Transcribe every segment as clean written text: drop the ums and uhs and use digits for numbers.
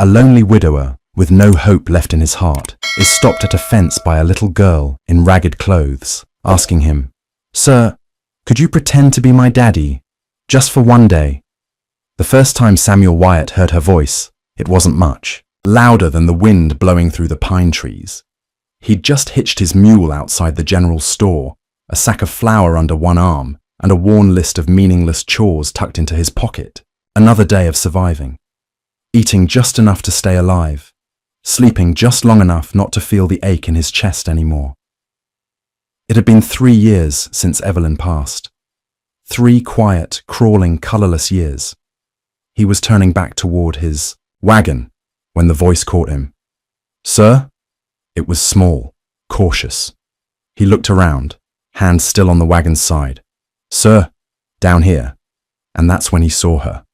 A lonely widower, with no hope left in his heart, is stopped at a fence by a little girl in ragged clothes, asking him, "Sir, could you pretend to be my daddy, just for one day?" The first time Samuel Wyatt heard her voice, it wasn't much, louder than the wind blowing through the pine trees. He'd just hitched his mule outside the general store, a sack of flour under one arm, and a worn list of meaningless chores tucked into his pocket. Another day of surviving. Eating just enough to stay alive, sleeping just long enough not to feel the ache in his chest anymore. It had been 3 years since Evelyn passed. 3 quiet, crawling, colourless years. He was turning back toward his wagon when the voice caught him. "Sir?" It was small, cautious. He looked around, hand still on the wagon's side. "Sir, down here." And that's when he saw her.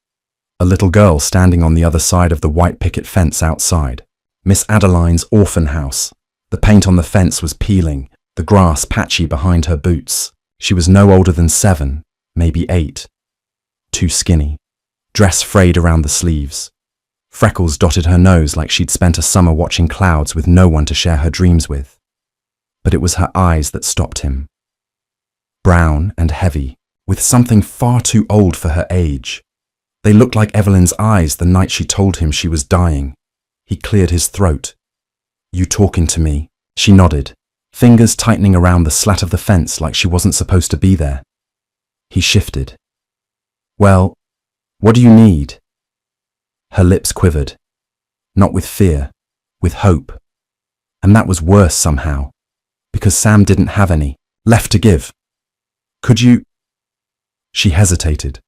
A little girl standing on the other side of the white picket fence outside. Miss Adeline's orphan house. The paint on the fence was peeling, the grass patchy behind her boots. She was no older than 7, maybe 8. Too skinny. Dress frayed around the sleeves. Freckles dotted her nose like she'd spent a summer watching clouds with no one to share her dreams with. But it was her eyes that stopped him. Brown and heavy, with something far too old for her age. They looked like Evelyn's eyes the night she told him she was dying. He cleared his throat. "You talking to me?" She nodded, fingers tightening around the slat of the fence like she wasn't supposed to be there. He shifted. "Well, what do you need?" Her lips quivered. Not with fear, with hope. And that was worse somehow, because Sam didn't have any left to give. "Could you—" She hesitated.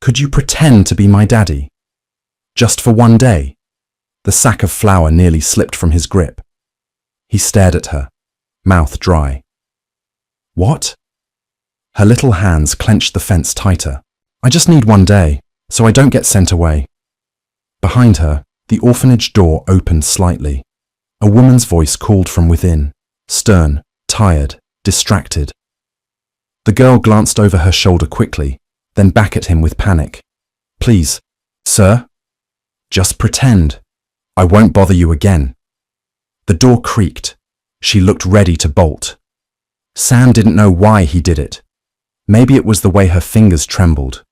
"Could you pretend to be my daddy? Just for one day?" The sack of flour nearly slipped from his grip. He stared at her, mouth dry. "What?" Her little hands clenched the fence tighter. "I just need one day, so I don't get sent away." Behind her, the orphanage door opened slightly. A woman's voice called from within, stern, tired, distracted. The girl glanced over her shoulder quickly, then back at him with panic. "Please, sir? Just pretend. I won't bother you again." The door creaked. She looked ready to bolt. Sam didn't know why he did it. Maybe it was the way her fingers trembled.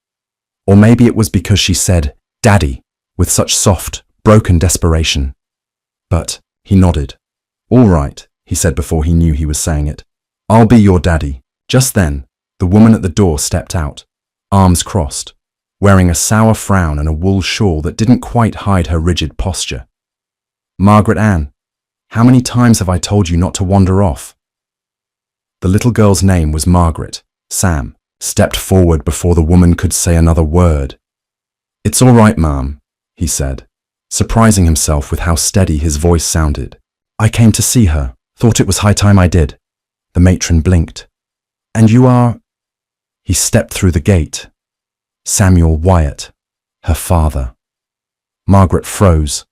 Or maybe it was because she said, "Daddy," with such soft, broken desperation. But he nodded. "All right," he said before he knew he was saying it. "I'll be your daddy." Just then, the woman at the door stepped out, arms crossed, wearing a sour frown and a wool shawl that didn't quite hide her rigid posture. "Margaret Ann, how many times have I told you not to wander off?" The little girl's name was Margaret. Sam stepped forward before the woman could say another word. "It's all right, Ma'am," he said, surprising himself with how steady his voice sounded. "I came to see her. Thought it was high time I did." The matron blinked. "And you are—" He stepped through the gate. Samuel Wyatt, her father. Margaret froze.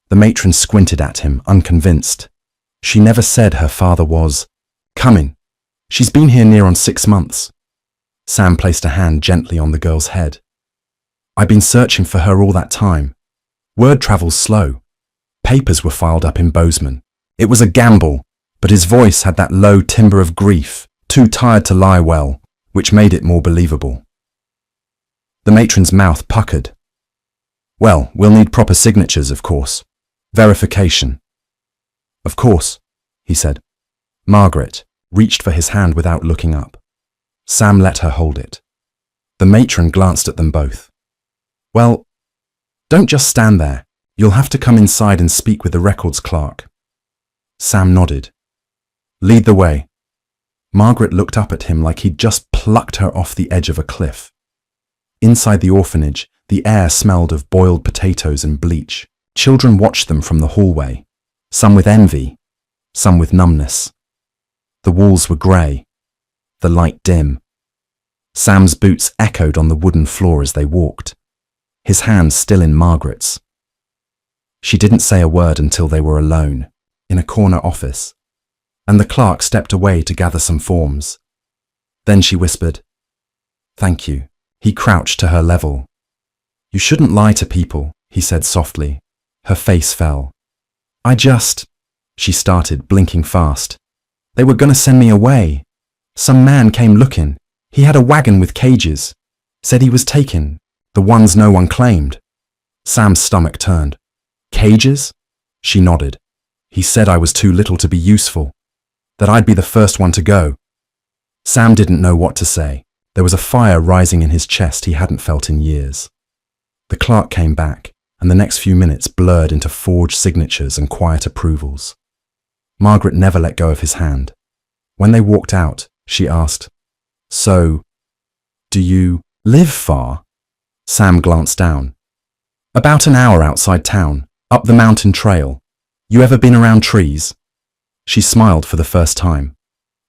The matron squinted at him, unconvinced. She never said her father was coming. She's been here near on 6 months. Sam placed a hand gently on the girl's head. "I've been searching for her all that time. Word travels slow. Papers were filed up in Bozeman. It was a gamble, but his voice had that low timbre of grief, too tired to lie well, which made it more believable." The matron's mouth puckered. "Well, we'll need proper signatures, of course. Verification." "Of course," he said. Margaret reached for his hand without looking up. Sam let her hold it. The matron glanced at them both. "Well, don't just stand there. You'll have to come inside and speak with the records clerk." Sam nodded. "Lead the way." Margaret looked up at him like he'd just plucked her off the edge of a cliff. Inside the orphanage, the air smelled of boiled potatoes and bleach. Children watched them from the hallway, some with envy, some with numbness. The walls were grey, the light dim. Sam's boots echoed on the wooden floor as they walked, his hand still in Margaret's. She didn't say a word until they were alone, in a corner office, and the clerk stepped away to gather some forms. Then she whispered, "Thank you." He crouched to her level. "You shouldn't lie to people," he said softly. Her face fell. She started, blinking fast. They were gonna send me away. Some man came looking. He had a wagon with cages. Said he was taken, the ones no one claimed. Sam's stomach turned. Cages? She nodded. He said I was too little to be useful, that I'd be the first one to go. Sam didn't know what to say. There was a fire rising in his chest he hadn't felt in years. The clerk came back, and the next few minutes blurred into forged signatures and quiet approvals. Margaret never let go of his hand. When they walked out, she asked, So, do you live far? Sam glanced down. About an hour outside town, up the mountain trail. You ever been around trees? She smiled for the first time.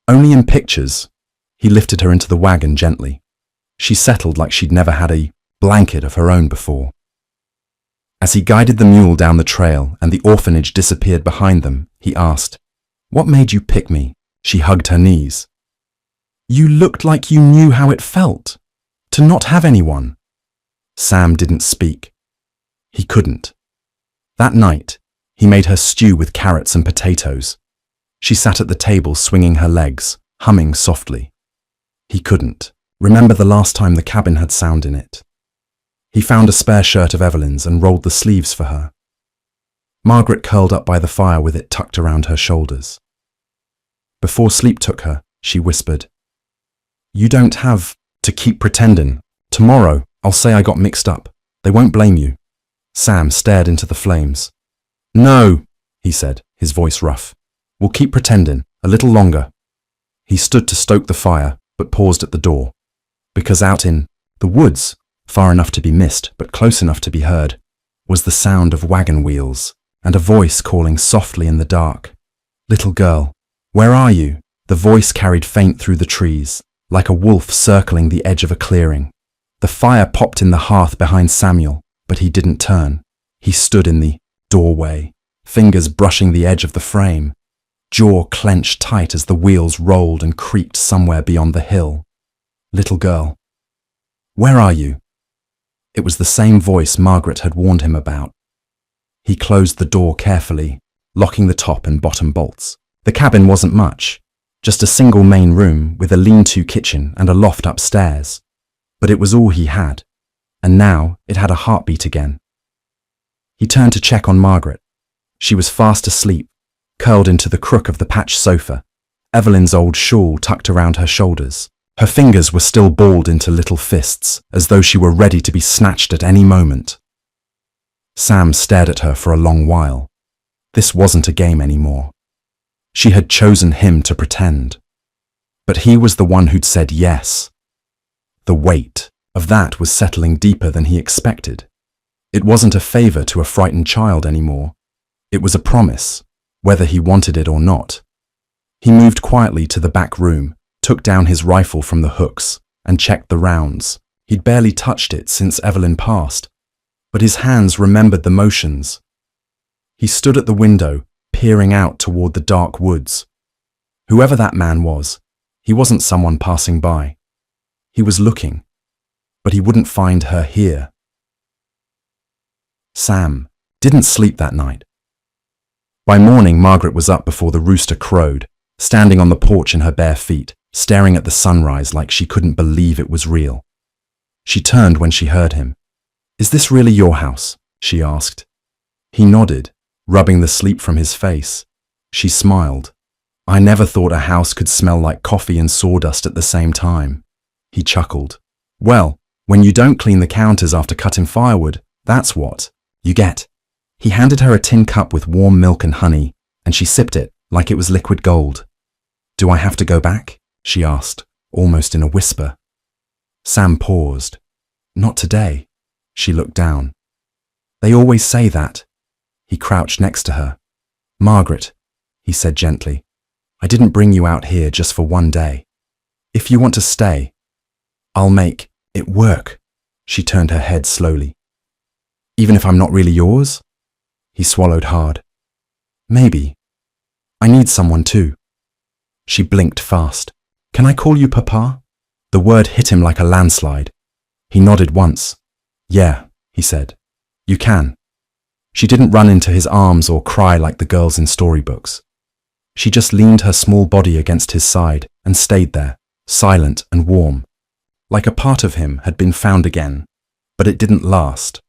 Only in pictures. He lifted her into the wagon gently. She settled like she'd never had a blanket of her own before. As he guided the mule down the trail and the orphanage disappeared behind them, he asked, What made you pick me? She hugged her knees. You looked like you knew how it felt, to not have anyone. Sam didn't speak. He couldn't. That night, he made her stew with carrots and potatoes. She sat at the table swinging her legs, humming softly. He couldn't remember the last time the cabin had sound in it. He found a spare shirt of Evelyn's and rolled the sleeves for her. Margaret curled up by the fire with it tucked around her shoulders. Before sleep took her, she whispered, You don't have to keep pretending. Tomorrow, I'll say I got mixed up. They won't blame you. Sam stared into the flames. No, he said, his voice rough. We'll keep pretending, a little longer. He stood to stoke the fire, but paused at the door. Because out in the woods, far enough to be missed, but close enough to be heard, was the sound of wagon wheels and a voice calling softly in the dark. Little girl, where are you? The voice carried faint through the trees, like a wolf circling the edge of a clearing. The fire popped in the hearth behind Samuel, but he didn't turn. He stood in the doorway, fingers brushing the edge of the frame, jaw clenched tight as the wheels rolled and creaked somewhere beyond the hill. Little girl, where are you? It was the same voice Margaret had warned him about. He closed the door carefully, locking the top and bottom bolts. The cabin wasn't much, just a single main room with a lean-to kitchen and a loft upstairs. But it was all he had, and now it had a heartbeat again. He turned to check on Margaret. She was fast asleep, curled into the crook of the patched sofa, Evelyn's old shawl tucked around her shoulders. Her fingers were still balled into little fists, as though she were ready to be snatched at any moment. Sam stared at her for a long while. This wasn't a game anymore. She had chosen him to pretend. But he was the one who'd said yes. The weight of that was settling deeper than he expected. It wasn't a favor to a frightened child anymore. It was a promise, whether he wanted it or not. He moved quietly to the back room, took down his rifle from the hooks, and checked the rounds. He'd barely touched it since Evelyn passed, but his hands remembered the motions. He stood at the window, peering out toward the dark woods. Whoever that man was, he wasn't someone passing by. He was looking, but he wouldn't find her here. Sam didn't sleep that night. By morning, Margaret was up before the rooster crowed, standing on the porch in her bare feet, staring at the sunrise like she couldn't believe it was real. She turned when she heard him. "Is this really your house?" she asked. He nodded, rubbing the sleep from his face. She smiled. "I never thought a house could smell like coffee and sawdust at the same time." He chuckled. "Well, when you don't clean the counters after cutting firewood, that's what you get." He handed her a tin cup with warm milk and honey, and she sipped it like it was liquid gold. "Do I have to go back?" she asked, almost in a whisper. Sam paused. "Not today." She looked down. "They always say that." He crouched next to her. "Margaret," he said gently, "I didn't bring you out here just for one day. If you want to stay, I'll make it work." She turned her head slowly. "Even if I'm not really yours?" He swallowed hard. "Maybe. I need someone too." She blinked fast. "Can I call you Papa?" The word hit him like a landslide. He nodded once. "Yeah," he said. You can. She didn't run into his arms or cry like the girls in storybooks. She just leaned her small body against his side and stayed there, silent and warm, like a part of him had been found again, but it didn't last.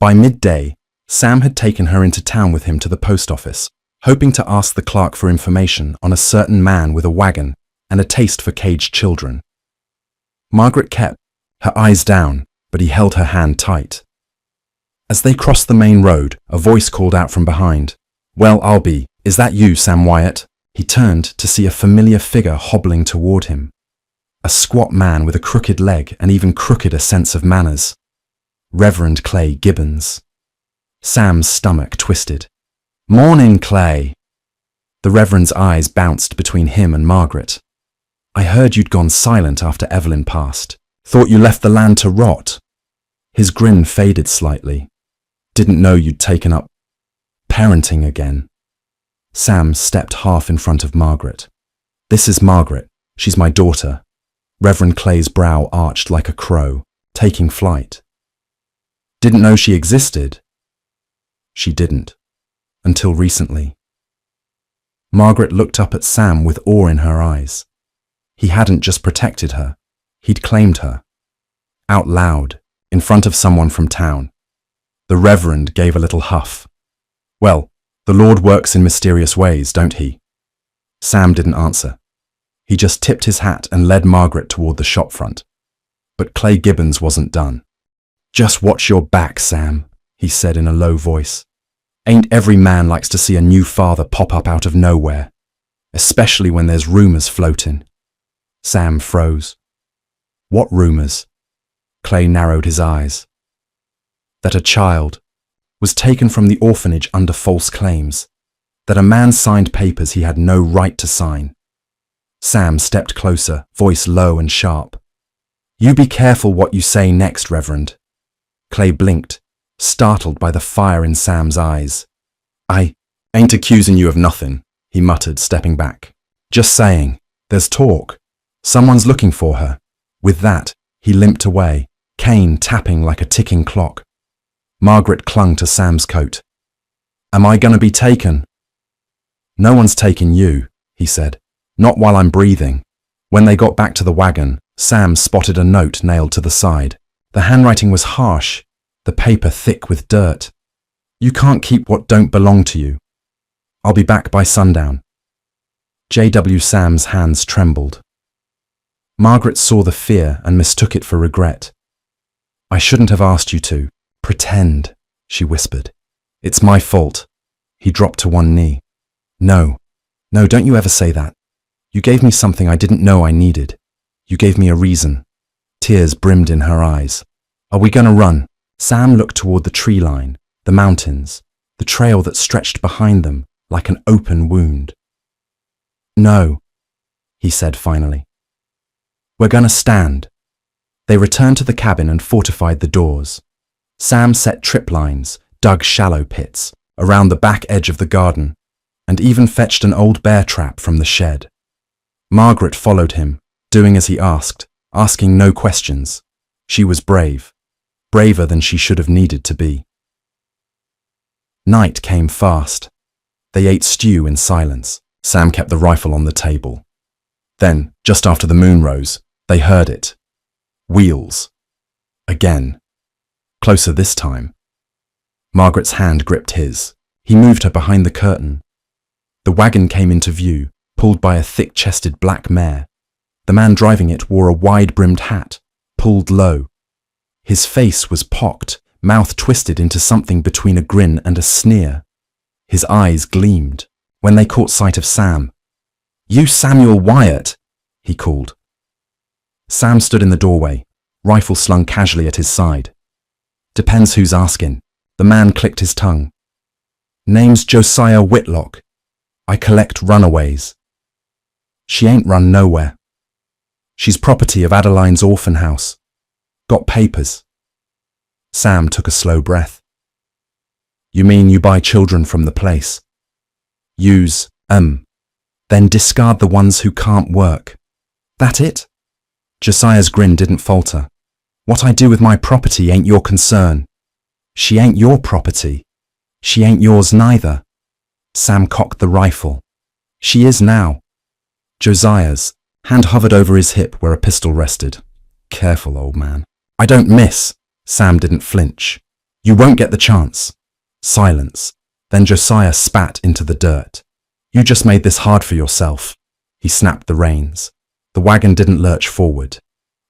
By midday, Sam had taken her into town with him to the post office, hoping to ask the clerk for information on a certain man with a wagon and a taste for caged children. Margaret kept her eyes down, but he held her hand tight. As they crossed the main road, a voice called out from behind, "Well, I'll be. Is that you, Sam Wyatt?" He turned to see a familiar figure hobbling toward him. A squat man with a crooked leg and even crookeder sense of manners. Reverend Clay Gibbons. Sam's stomach twisted. "Morning, Clay." The Reverend's eyes bounced between him and Margaret. "I heard you'd gone silent after Evelyn passed. Thought you left the land to rot." His grin faded slightly. "Didn't know you'd taken up parenting again." Sam stepped half in front of Margaret. "This is Margaret. She's my daughter." Reverend Clay's brow arched like a crow, taking flight. "Didn't know she existed." She didn't. Until recently. Margaret looked up at Sam with awe in her eyes. He hadn't just protected her. He'd claimed her. Out loud, in front of someone from town. The Reverend gave a little huff. "Well, the Lord works in mysterious ways, don't he?" Sam didn't answer. He just tipped his hat and led Margaret toward the shop front. But Clay Gibbons wasn't done. "Just watch your back, Sam," he said in a low voice. "Ain't every man likes to see a new father pop up out of nowhere, especially when there's rumors floating." Sam froze. "What rumors?" Clay narrowed his eyes. "That a child was taken from the orphanage under false claims, that a man signed papers he had no right to sign." Sam stepped closer, voice low and sharp. "You be careful what you say next, Reverend." Clay blinked, startled by the fire in Sam's eyes. "I ain't accusing you of nothing," he muttered, stepping back. "Just saying, there's talk. Someone's looking for her." With that, he limped away, cane tapping like a ticking clock. Margaret clung to Sam's coat. "Am I gonna be taken?" "No one's taking you," he said. "Not while I'm breathing." When they got back to the wagon, Sam spotted a note nailed to the side. The handwriting was harsh, the paper thick with dirt. "You can't keep what don't belong to you. I'll be back by sundown." J.W. Sam's hands trembled. Margaret saw the fear and mistook it for regret. "I shouldn't have asked you to pretend," she whispered. "It's my fault." He dropped to one knee. No, don't you ever say that. You gave me something I didn't know I needed. You gave me a reason." Tears brimmed in her eyes. "Are we gonna run?" Sam looked toward the tree line, the mountains, the trail that stretched behind them like an open wound. "No," he said finally. "We're gonna stand." They returned to the cabin and fortified the doors. Sam set trip lines, dug shallow pits around the back edge of the garden, and even fetched an old bear trap from the shed. Margaret followed him, doing as he asked, asking no questions. She was brave, braver than she should have needed to be. Night came fast. They ate stew in silence. Sam kept the rifle on the table. Then, just after the moon rose, they heard it. Wheels. Again. Closer this time. Margaret's hand gripped his. He moved her behind the curtain. The wagon came into view, pulled by a thick-chested black mare. The man driving it wore a wide-brimmed hat, pulled low. His face was pocked, mouth twisted into something between a grin and a sneer. His eyes gleamed when they caught sight of Sam. "You Samuel Wyatt," he called. Sam stood in the doorway, rifle slung casually at his side. "Depends who's asking." The man clicked his tongue. "Name's Josiah Whitlock. I collect runaways." "She ain't run nowhere. She's property of Adeline's orphan house. Got papers." Sam took a slow breath. "You mean you buy children from the place? Use, then discard the ones who can't work. That it?" Josiah's grin didn't falter. "What I do with my property ain't your concern. She ain't your property. She ain't yours neither. Sam cocked the rifle. She is now. Josiah's hand hovered over his hip where a pistol rested. Careful, old man. I don't miss. Sam didn't flinch. You won't get the chance. Silence. Then Josiah spat into the dirt. You just made this hard for yourself. He snapped the reins. The wagon didn't lurch forward.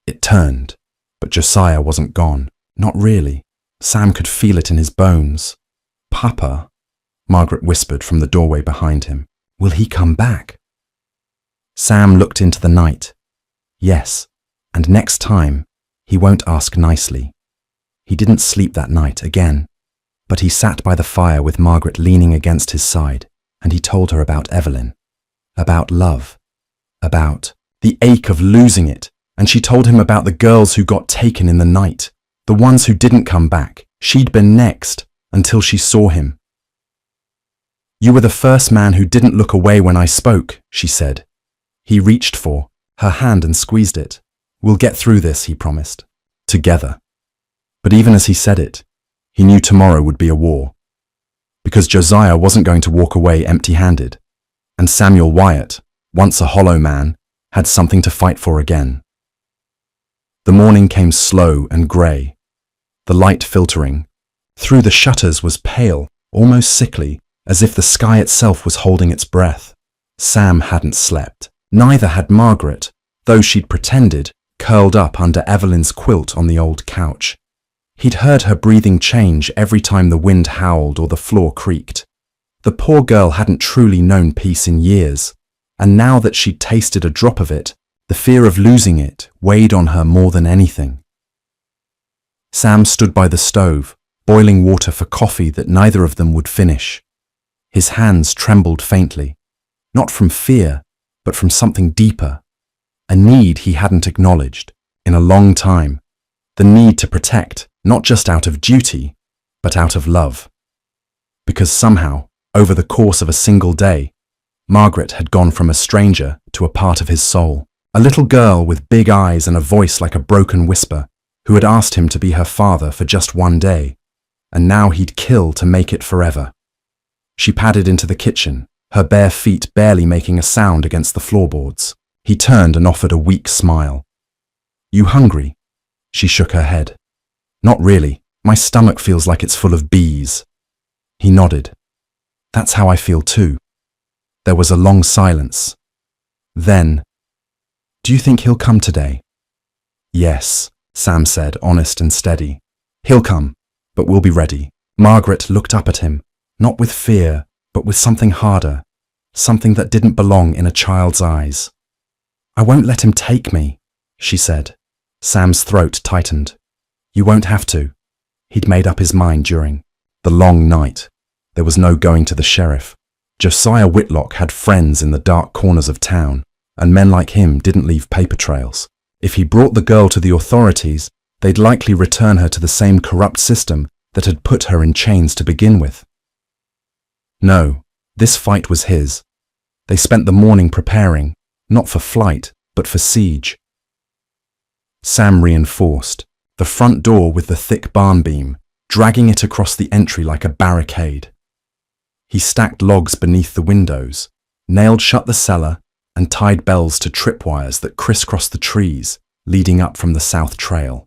It turned, but Josiah wasn't gone. Not really. Sam could feel it in his bones. Papa, Margaret whispered from the doorway behind him. Will he come back? Sam looked into the night. Yes, and next time, he won't ask nicely. He didn't sleep that night again, but he sat by the fire with Margaret leaning against his side, and he told her about Evelyn, about love, about the ache of losing it, and she told him about the girls who got taken in the night, the ones who didn't come back. She'd been next, until she saw him. You were the first man who didn't look away when I spoke, she said. He reached for her hand and squeezed it. We'll get through this, he promised. Together. But even as he said it, he knew tomorrow would be a war. Because Josiah wasn't going to walk away empty-handed, and Samuel Wyatt, once a hollow man, had something to fight for again. The morning came slow and grey. The light filtering through the shutters was pale, almost sickly, as if the sky itself was holding its breath. Sam hadn't slept. Neither had Margaret, though she'd pretended, curled up under Evelyn's quilt on the old couch. He'd heard her breathing change every time the wind howled or the floor creaked. The poor girl hadn't truly known peace in years, and now that she'd tasted a drop of it, the fear of losing it weighed on her more than anything. Sam stood by the stove, boiling water for coffee that neither of them would finish. His hands trembled faintly, not from fear, but from something deeper, a need he hadn't acknowledged in a long time, the need to protect, not just out of duty, but out of love. Because somehow, over the course of a single day, Margaret had gone from a stranger to a part of his soul, a little girl with big eyes and a voice like a broken whisper, who had asked him to be her father for just one day, and now he'd kill to make it forever. She padded into the kitchen, her bare feet barely making a sound against the floorboards. He turned and offered a weak smile. You hungry? She shook her head. Not really. My stomach feels like it's full of bees. He nodded. That's how I feel too. There was a long silence. Then, do you think he'll come today? Yes, Sam said, honest and steady. He'll come, but we'll be ready. Margaret looked up at him, not with fear, but with something harder, something that didn't belong in a child's eyes. I won't let him take me, she said. Sam's throat tightened. You won't have to. He'd made up his mind during the long night. There was no going to the sheriff. Josiah Whitlock had friends in the dark corners of town, and men like him didn't leave paper trails. If he brought the girl to the authorities, they'd likely return her to the same corrupt system that had put her in chains to begin with. No, this fight was his. They spent the morning preparing, not for flight, but for siege. Sam reinforced the front door with the thick barn beam, dragging it across the entry like a barricade. He stacked logs beneath the windows, nailed shut the cellar, and tied bells to tripwires that crisscrossed the trees leading up from the south trail.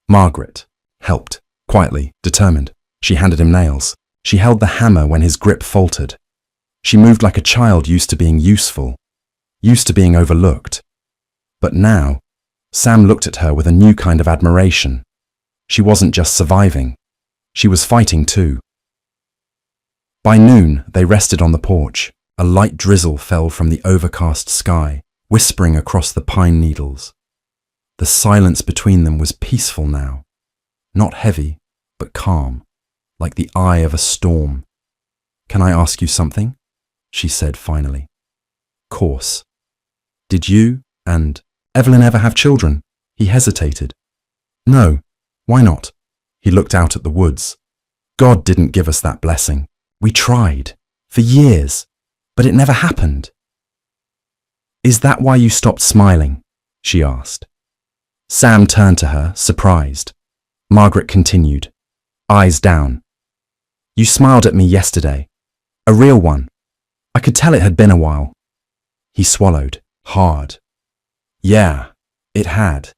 Margaret helped, quietly, determined. She handed him nails. She held the hammer when his grip faltered. She moved like a child used to being useful, used to being overlooked. But now, Sam looked at her with a new kind of admiration. She wasn't just surviving. She was fighting too. By noon, they rested on the porch. A light drizzle fell from the overcast sky, whispering across the pine needles. The silence between them was peaceful now. Not heavy, but calm, like the eye of a storm. Can I ask you something? She said finally. Course. Did you and Evelyn ever have children? He hesitated. No. Why not? He looked out at the woods. God didn't give us that blessing. We tried. For years. But it never happened. Is that why you stopped smiling? She asked. Sam turned to her, surprised. Margaret continued, eyes down. You smiled at me yesterday. A real one. I could tell it had been a while. He swallowed, hard. Yeah, it had.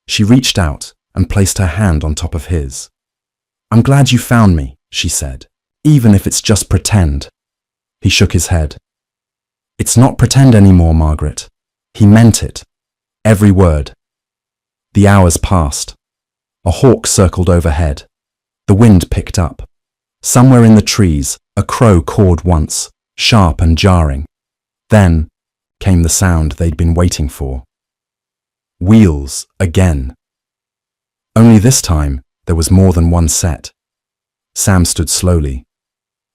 She reached out and placed her hand on top of his. I'm glad you found me, she said, even if it's just pretend. He shook his head. It's not pretend anymore, Margaret. He meant it. Every word. The hours passed. A hawk circled overhead. The wind picked up. Somewhere in the trees, a crow cawed once, sharp and jarring. Then came the sound they'd been waiting for. Wheels again. Only this time, there was more than one set. Sam stood slowly.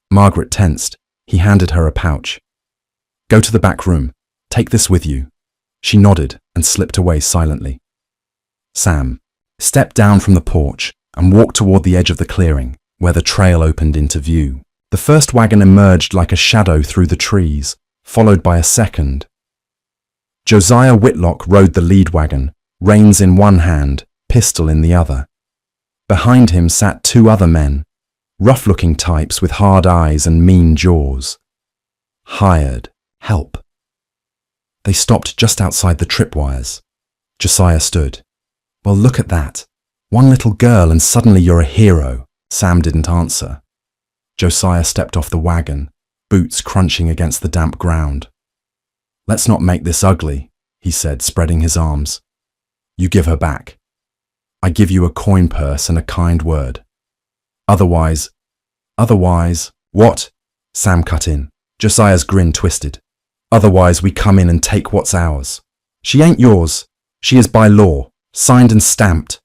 Margaret tensed. He handed her a pouch. Go to the back room. Take this with you. She nodded and slipped away silently. Sam stepped down from the porch and walked toward the edge of the clearing, where the trail opened into view. The first wagon emerged like a shadow through the trees, followed by a second. Josiah Whitlock rode the lead wagon, reins in one hand, pistol in the other. Behind him sat two other men, rough-looking types with hard eyes and mean jaws. Hired help. They stopped just outside the tripwires. Josiah stood. Well, look at that. One little girl and suddenly you're a hero. Sam didn't answer. Josiah stepped off the wagon, boots crunching against the damp ground. Let's not make this ugly, he said, spreading his arms. You give her back. I give you a coin purse and a kind word. Otherwise, what? Sam cut in. Josiah's grin twisted. Otherwise, we come in and take what's ours. She ain't yours. She is by law, signed and stamped.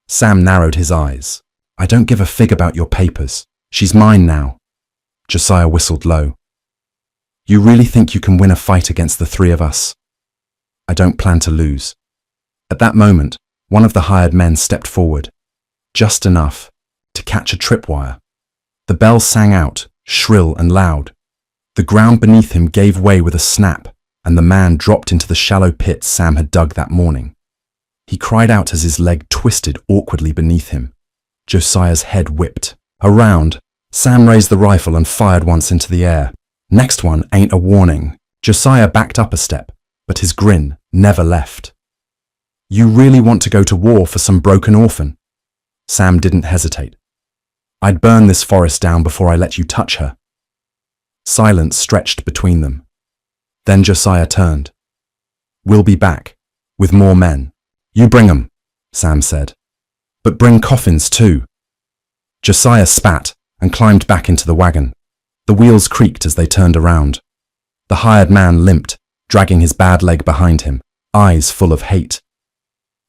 Sam narrowed his eyes. I don't give a fig about your papers. She's mine now. Josiah whistled low. You really think you can win a fight against the three of us? I don't plan to lose. At that moment, one of the hired men stepped forward, just enough to catch a tripwire. The bell sang out, shrill and loud. The ground beneath him gave way with a snap, and the man dropped into the shallow pit Sam had dug that morning. He cried out as his leg twisted awkwardly beneath him. Josiah's head whipped. Around, Sam raised the rifle and fired once into the air. Next one ain't a warning. Josiah backed up a step, but his grin never left. You really want to go to war for some broken orphan? Sam didn't hesitate. I'd burn this forest down before I let you touch her. Silence stretched between them. Then Josiah turned. We'll be back, with more men. You bring 'em, Sam said. But bring coffins too. Josiah spat and climbed back into the wagon. The wheels creaked as they turned around. The hired man limped, dragging his bad leg behind him, eyes full of hate.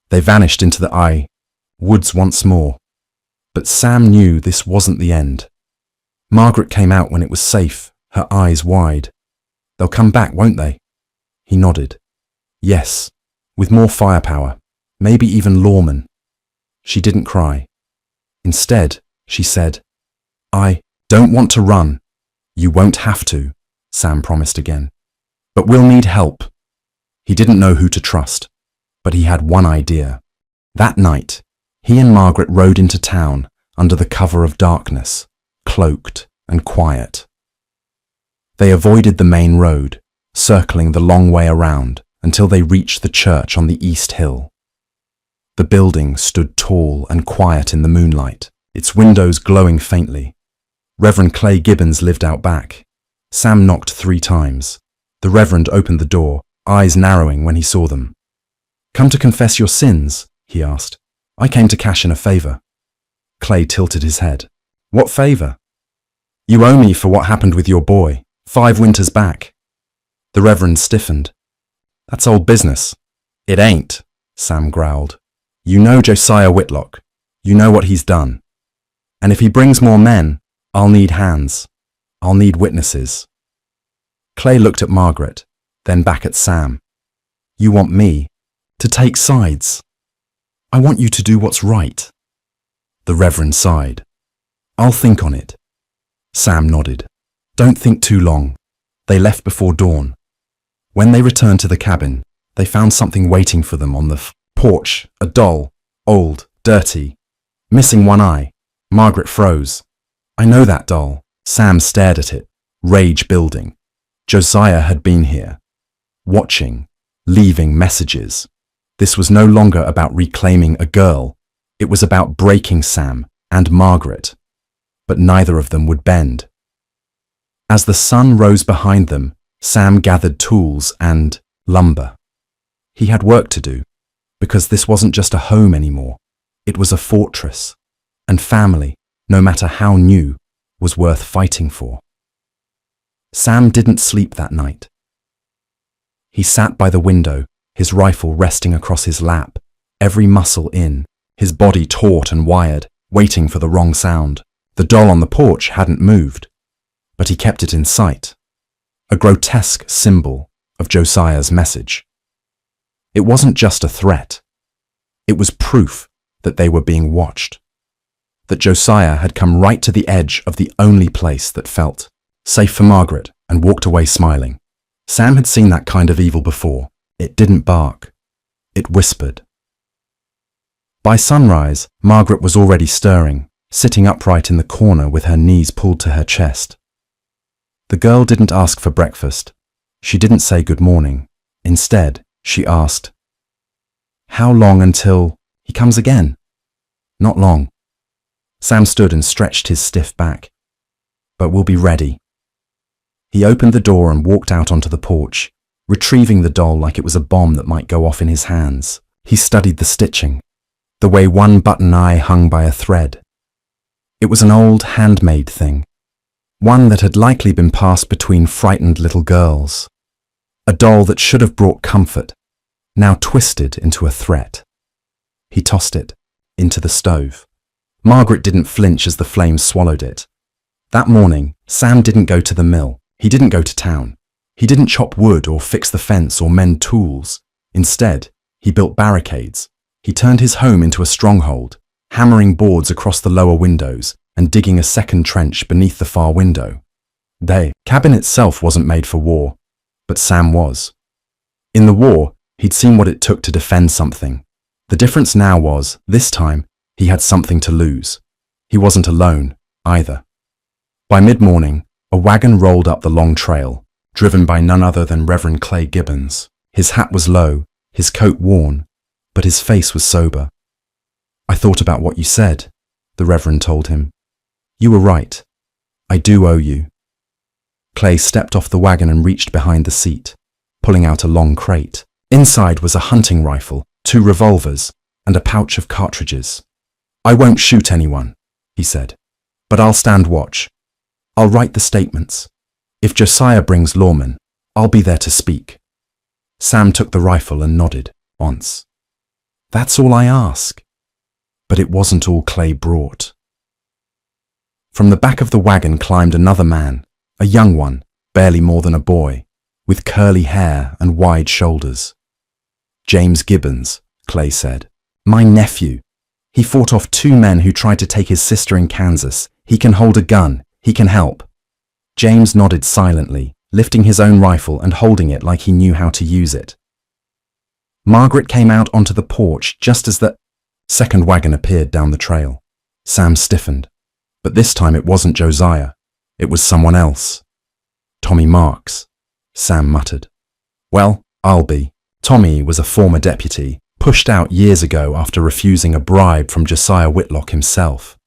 They vanished into the woods once more. But Sam knew this wasn't the end. Margaret came out when it was safe, her eyes wide. They'll come back, won't they? He nodded. Yes, with more firepower, maybe even lawmen. She didn't cry. Instead, she said, I don't want to run. You won't have to, Sam promised again. But we'll need help. He didn't know who to trust, but he had one idea. That night, he and Margaret rode into town under the cover of darkness, cloaked and quiet. They avoided the main road, circling the long way around until they reached the church on the east hill. The building stood tall and quiet in the moonlight, its windows glowing faintly. Reverend Clay Gibbons lived out back. Sam knocked 3 times. The Reverend opened the door, eyes narrowing when he saw them. Come to confess your sins, he asked. I came to cash in a favor. Clay tilted his head. What favor? You owe me for what happened with your boy, 5 winters back. The Reverend stiffened. That's old business. It ain't, Sam growled. You know Josiah Whitlock. You know what he's done. And if he brings more men, I'll need hands. I'll need witnesses. Clay looked at Margaret, then back at Sam. You want me to take sides? I want you to do what's right. The Reverend sighed. I'll think on it. Sam nodded. Don't think too long. They left before dawn. When they returned to the cabin, they found something waiting for them on the porch, a doll, old, dirty, missing one eye. Margaret froze. I know that doll. Sam stared at it, rage building. Josiah had been here, watching, leaving messages. This was no longer about reclaiming a girl. It was about breaking Sam and Margaret. But neither of them would bend. As the sun rose behind them, Sam gathered tools and lumber. He had work to do, because this wasn't just a home anymore. It was a fortress, and family, no matter how new, was worth fighting for. Sam didn't sleep that night. He sat by the window, his rifle resting across his lap, every muscle in, his body taut and wired, waiting for the wrong sound. The doll on the porch hadn't moved, but he kept it in sight, a grotesque symbol of Josiah's message. It wasn't just a threat. It was proof that they were being watched, that Josiah had come right to the edge of the only place that felt safe for Margaret and walked away smiling. Sam had seen that kind of evil before. It didn't bark. It whispered. By sunrise, Margaret was already stirring, sitting upright in the corner with her knees pulled to her chest. The girl didn't ask for breakfast. She didn't say good morning. Instead, she asked, "How long until he comes again?" "Not long." Sam stood and stretched his stiff back. "But we'll be ready." He opened the door and walked out onto the porch, retrieving the doll like it was a bomb that might go off in his hands. He studied the stitching, the way one button eye hung by a thread. It was an old handmade thing, one that had likely been passed between frightened little girls. A doll that should have brought comfort, now twisted into a threat. He tossed it into the stove. Margaret didn't flinch as the flames swallowed it. That morning, Sam didn't go to the mill. He didn't go to town. He didn't chop wood or fix the fence or mend tools. Instead, he built barricades. He turned his home into a stronghold, hammering boards across the lower windows and digging a second trench beneath the far window. The cabin itself wasn't made for war, but Sam was. In the war, he'd seen what it took to defend something. The difference now was, this time, he had something to lose. He wasn't alone, either. By mid-morning, a wagon rolled up the long trail, driven by none other than Reverend Clay Gibbons. His hat was low, his coat worn, but his face was sober. "I thought about what you said," the Reverend told him. "You were right. I do owe you." Clay stepped off the wagon and reached behind the seat, pulling out a long crate. Inside was a hunting rifle, 2 revolvers, and a pouch of cartridges. "I won't shoot anyone," he said, "but I'll stand watch. I'll write the statements. If Josiah brings lawmen, I'll be there to speak." Sam took the rifle and nodded once. "That's all I ask." But it wasn't all Clay brought. From the back of the wagon climbed another man, a young one, barely more than a boy, with curly hair and wide shoulders. "James Gibbons," Clay said. "My nephew. He fought off 2 men who tried to take his sister in Kansas. He can hold a gun. He can help." James nodded silently, lifting his own rifle and holding it like he knew how to use it. Margaret came out onto the porch just as the second wagon appeared down the trail. Sam stiffened. But this time it wasn't Josiah. It was someone else. "Tommy Marks," Sam muttered. "Well, I'll be." Tommy was a former deputy, pushed out years ago after refusing a bribe from Josiah Whitlock himself.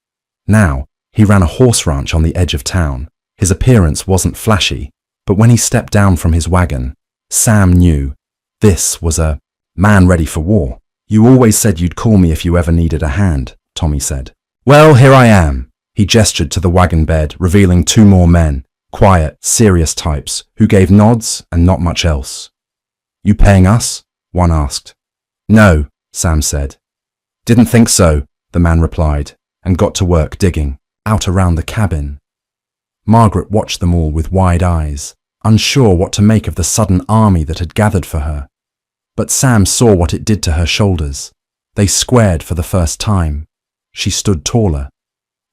Now, he ran a horse ranch on the edge of town. His appearance wasn't flashy, but when he stepped down from his wagon, Sam knew this was a man ready for war. "You always said you'd call me if you ever needed a hand," Tommy said. "Well, here I am." He gestured to the wagon bed, revealing 2 more men, quiet, serious types, who gave nods and not much else. "You paying us?" one asked. "No," Sam said. "Didn't think so," the man replied, and got to work digging, out around the cabin. Margaret watched them all with wide eyes, unsure what to make of the sudden army that had gathered for her. But Sam saw what it did to her shoulders. They squared for the first time. She stood taller,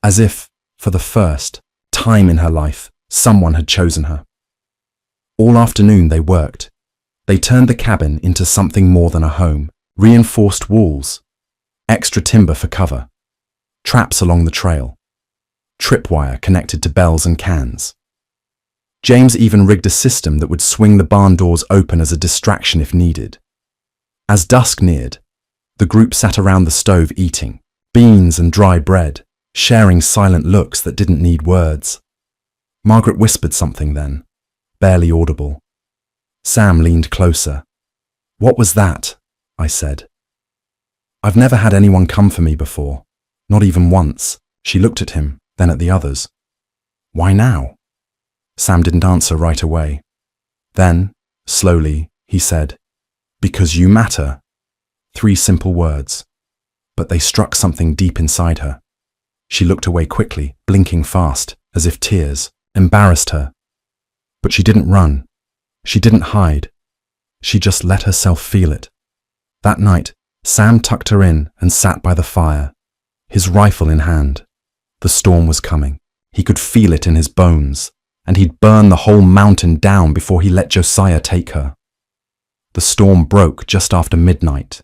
as if, for the first time in her life, someone had chosen her. All afternoon they worked. They turned the cabin into something more than a home. Reinforced walls, extra timber for cover, traps along the trail, tripwire connected to bells and cans. James even rigged a system that would swing the barn doors open as a distraction if needed. As dusk neared, the group sat around the stove eating beans and dry bread, sharing silent looks that didn't need words. Margaret whispered something then, barely audible. Sam leaned closer. "What was that?" I said. "I've never had anyone come for me before, not even once." She looked at him, then at the others. "Why now?" Sam didn't answer right away. Then, slowly, he said, "Because you matter." 3 simple words, but they struck something deep inside her. She looked away quickly, blinking fast, as if tears embarrassed her. But she didn't run. She didn't hide. She just let herself feel it. That night, Sam tucked her in and sat by the fire, his rifle in hand. The storm was coming. He could feel it in his bones, and he'd burn the whole mountain down before he let Josiah take her. The storm broke just after midnight.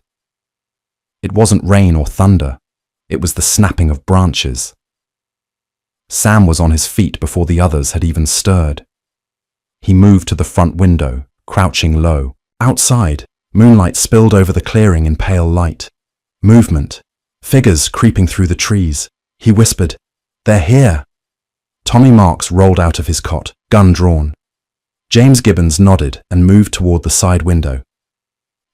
It wasn't rain or thunder. It was the snapping of branches. Sam was on his feet before the others had even stirred. He moved to the front window, crouching low. Outside, moonlight spilled over the clearing in pale light. Movement. Figures creeping through the trees. He whispered, "They're here." Tommy Marks rolled out of his cot, gun drawn. James Gibbons nodded and moved toward the side window.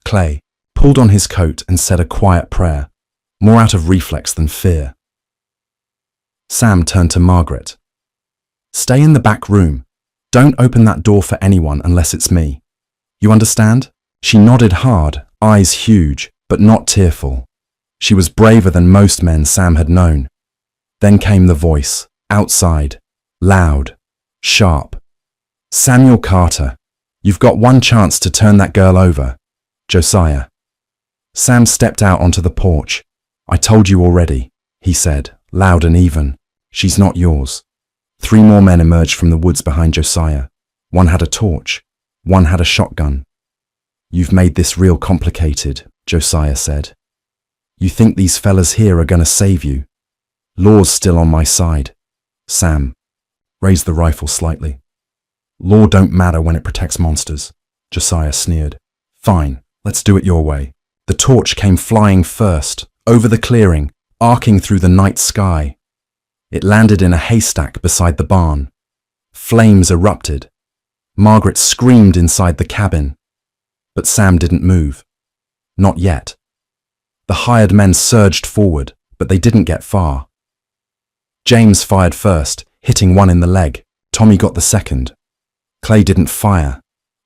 Clay pulled on his coat and said a quiet prayer, more out of reflex than fear. Sam turned to Margaret. "Stay in the back room. Don't open that door for anyone unless it's me. You understand?" She nodded hard, eyes huge, but not tearful. She was braver than most men Sam had known. Then came the voice, outside, loud, sharp. "Samuel Carter, you've got one chance to turn that girl over. Josiah." Sam stepped out onto the porch. "I told you already," he said, loud and even. "She's not yours." 3 more men emerged from the woods behind Josiah. One had a torch. One had a shotgun. "You've made this real complicated," Josiah said. "You think these fellas here are gonna save you? Law's still on my side." Sam raised the rifle slightly. "Law don't matter when it protects monsters," Josiah sneered. "Fine, let's do it your way." The torch came flying first, over the clearing, arcing through the night sky. It landed in a haystack beside the barn. Flames erupted. Margaret screamed inside the cabin. But Sam didn't move. Not yet. The hired men surged forward, but they didn't get far. James fired first, hitting one in the leg. Tommy got the second. Clay didn't fire,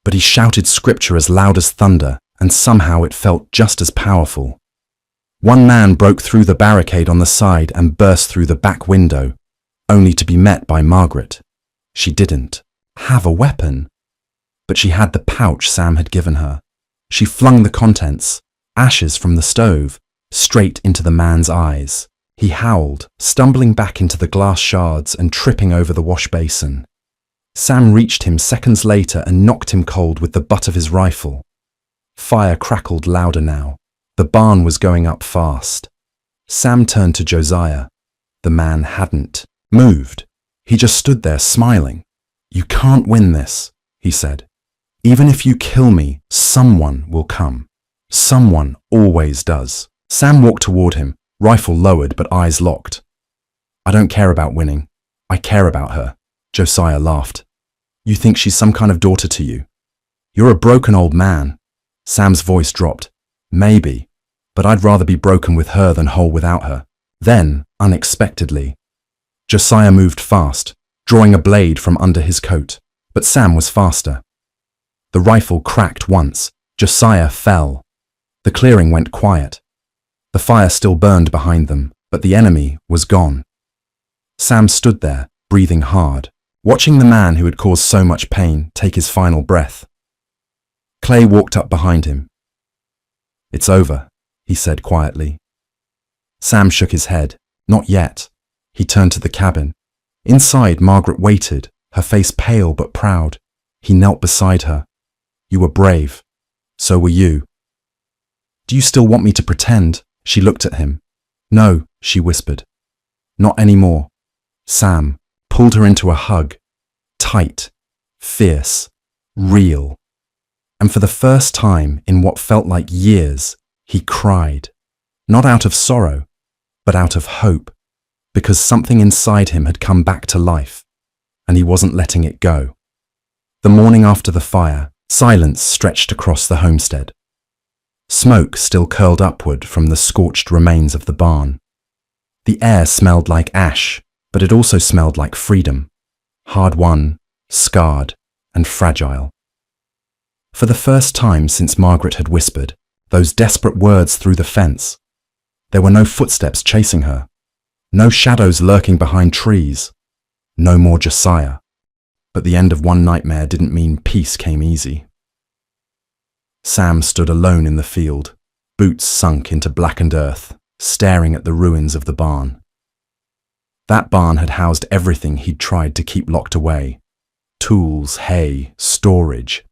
but he shouted scripture as loud as thunder, and somehow it felt just as powerful. One man broke through the barricade on the side and burst through the back window, only to be met by Margaret. She didn't have a weapon, but she had the pouch Sam had given her. She flung the contents, ashes from the stove, straight into the man's eyes. He howled, stumbling back into the glass shards and tripping over the wash basin. Sam reached him seconds later and knocked him cold with the butt of his rifle. Fire crackled louder now. The barn was going up fast. Sam turned to Josiah. The man hadn't moved. He just stood there smiling. "You can't win this," he said. "Even if you kill me, someone will come. Someone always does." Sam walked toward him, rifle lowered but eyes locked. "I don't care about winning. I care about her." Josiah laughed. "You think she's some kind of daughter to you? You're a broken old man." Sam's voice dropped. "Maybe, but I'd rather be broken with her than whole without her." Then, unexpectedly, Josiah moved fast, drawing a blade from under his coat, but Sam was faster. The rifle cracked once. Josiah fell. The clearing went quiet. The fire still burned behind them, but the enemy was gone. Sam stood there, breathing hard, watching the man who had caused so much pain take his final breath. Clay walked up behind him. "It's over," he said quietly. Sam shook his head. "Not yet." He turned to the cabin. Inside, Margaret waited, her face pale but proud. He knelt beside her. "You were brave. So were you." "Do you still want me to pretend?" She looked at him. "No," she whispered. Not anymore. Sam pulled her into a hug, tight, fierce, real. And for the first time in what felt like years, he cried. Not out of sorrow, but out of hope, because something inside him had come back to life, and he wasn't letting it go. The morning after the fire, silence stretched across the homestead. Smoke still curled upward from the scorched remains of the barn. The air smelled like ash, but it also smelled like freedom, hard-won, scarred, and fragile. For the first time since Margaret had whispered those desperate words through the fence, there were no footsteps chasing her, no shadows lurking behind trees, no more Josiah. But the end of one nightmare didn't mean peace came easy. Sam stood alone in the field, boots sunk into blackened earth, staring at the ruins of the barn. That barn had housed everything he'd tried to keep locked away: tools, hay, storage.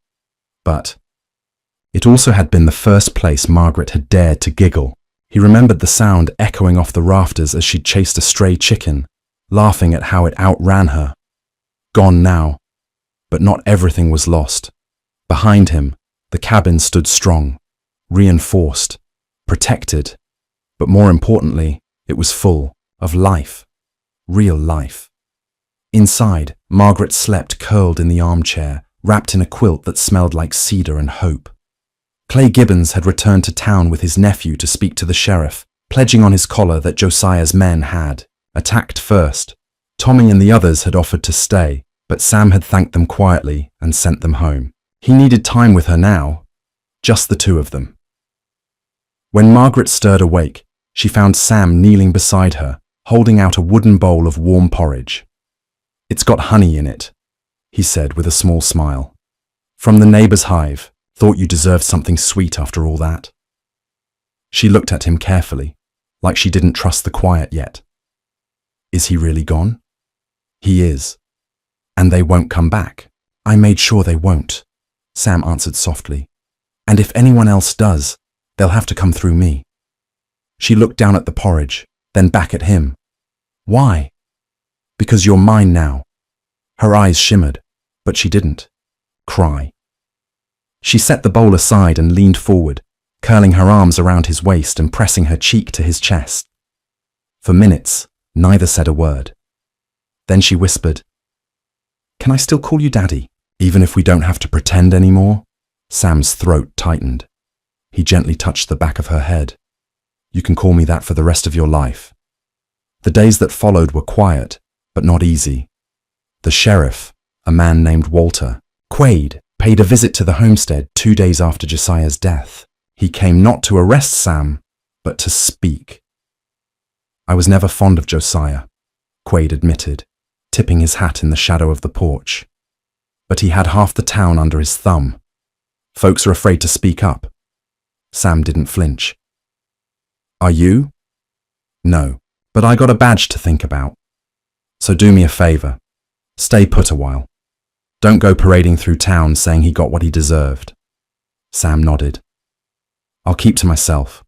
But it also had been the first place Margaret had dared to giggle. He remembered the sound echoing off the rafters as she'd chased a stray chicken, laughing at how it outran her. Gone now, but not everything was lost. Behind him, the cabin stood strong, reinforced, protected, but more importantly, it was full of life, real life. Inside, Margaret slept curled in the armchair, wrapped in a quilt that smelled like cedar and hope. Clay Gibbons had returned to town with his nephew to speak to the sheriff, pledging on his collar that Josiah's men had attacked first. Tommy and the others had offered to stay, but Sam had thanked them quietly and sent them home. He needed time with her now, just the two of them. When Margaret stirred awake, she found Sam kneeling beside her, holding out a wooden bowl of warm porridge. "It's got honey in it," he said with a small smile. "From the neighbor's hive. Thought you deserved something sweet after all that." She looked at him carefully, like she didn't trust the quiet yet. "Is he really gone?" "He is. And they won't come back." "I made sure they won't," Sam answered softly. "And if anyone else does, they'll have to come through me." She looked down at the porridge, then back at him. "Why?" "Because you're mine now." Her eyes shimmered, but she didn't cry. She set the bowl aside and leaned forward, curling her arms around his waist and pressing her cheek to his chest. For minutes, neither said a word. Then she whispered, "Can I still call you Daddy, even if we don't have to pretend anymore?" Sam's throat tightened. He gently touched the back of her head. "You can call me that for the rest of your life." The days that followed were quiet, but not easy. The sheriff, a man named Walter Quaid, paid a visit to the homestead 2 days after Josiah's death. He came not to arrest Sam, but to speak. "I was never fond of Josiah," Quaid admitted, tipping his hat in the shadow of the porch. "But he had half the town under his thumb. Folks are afraid to speak up." Sam didn't flinch. "Are you?" "No, but I got a badge to think about. So do me a favor. Stay put a while. Don't go parading through town saying he got what he deserved." Sam nodded. "I'll keep to myself."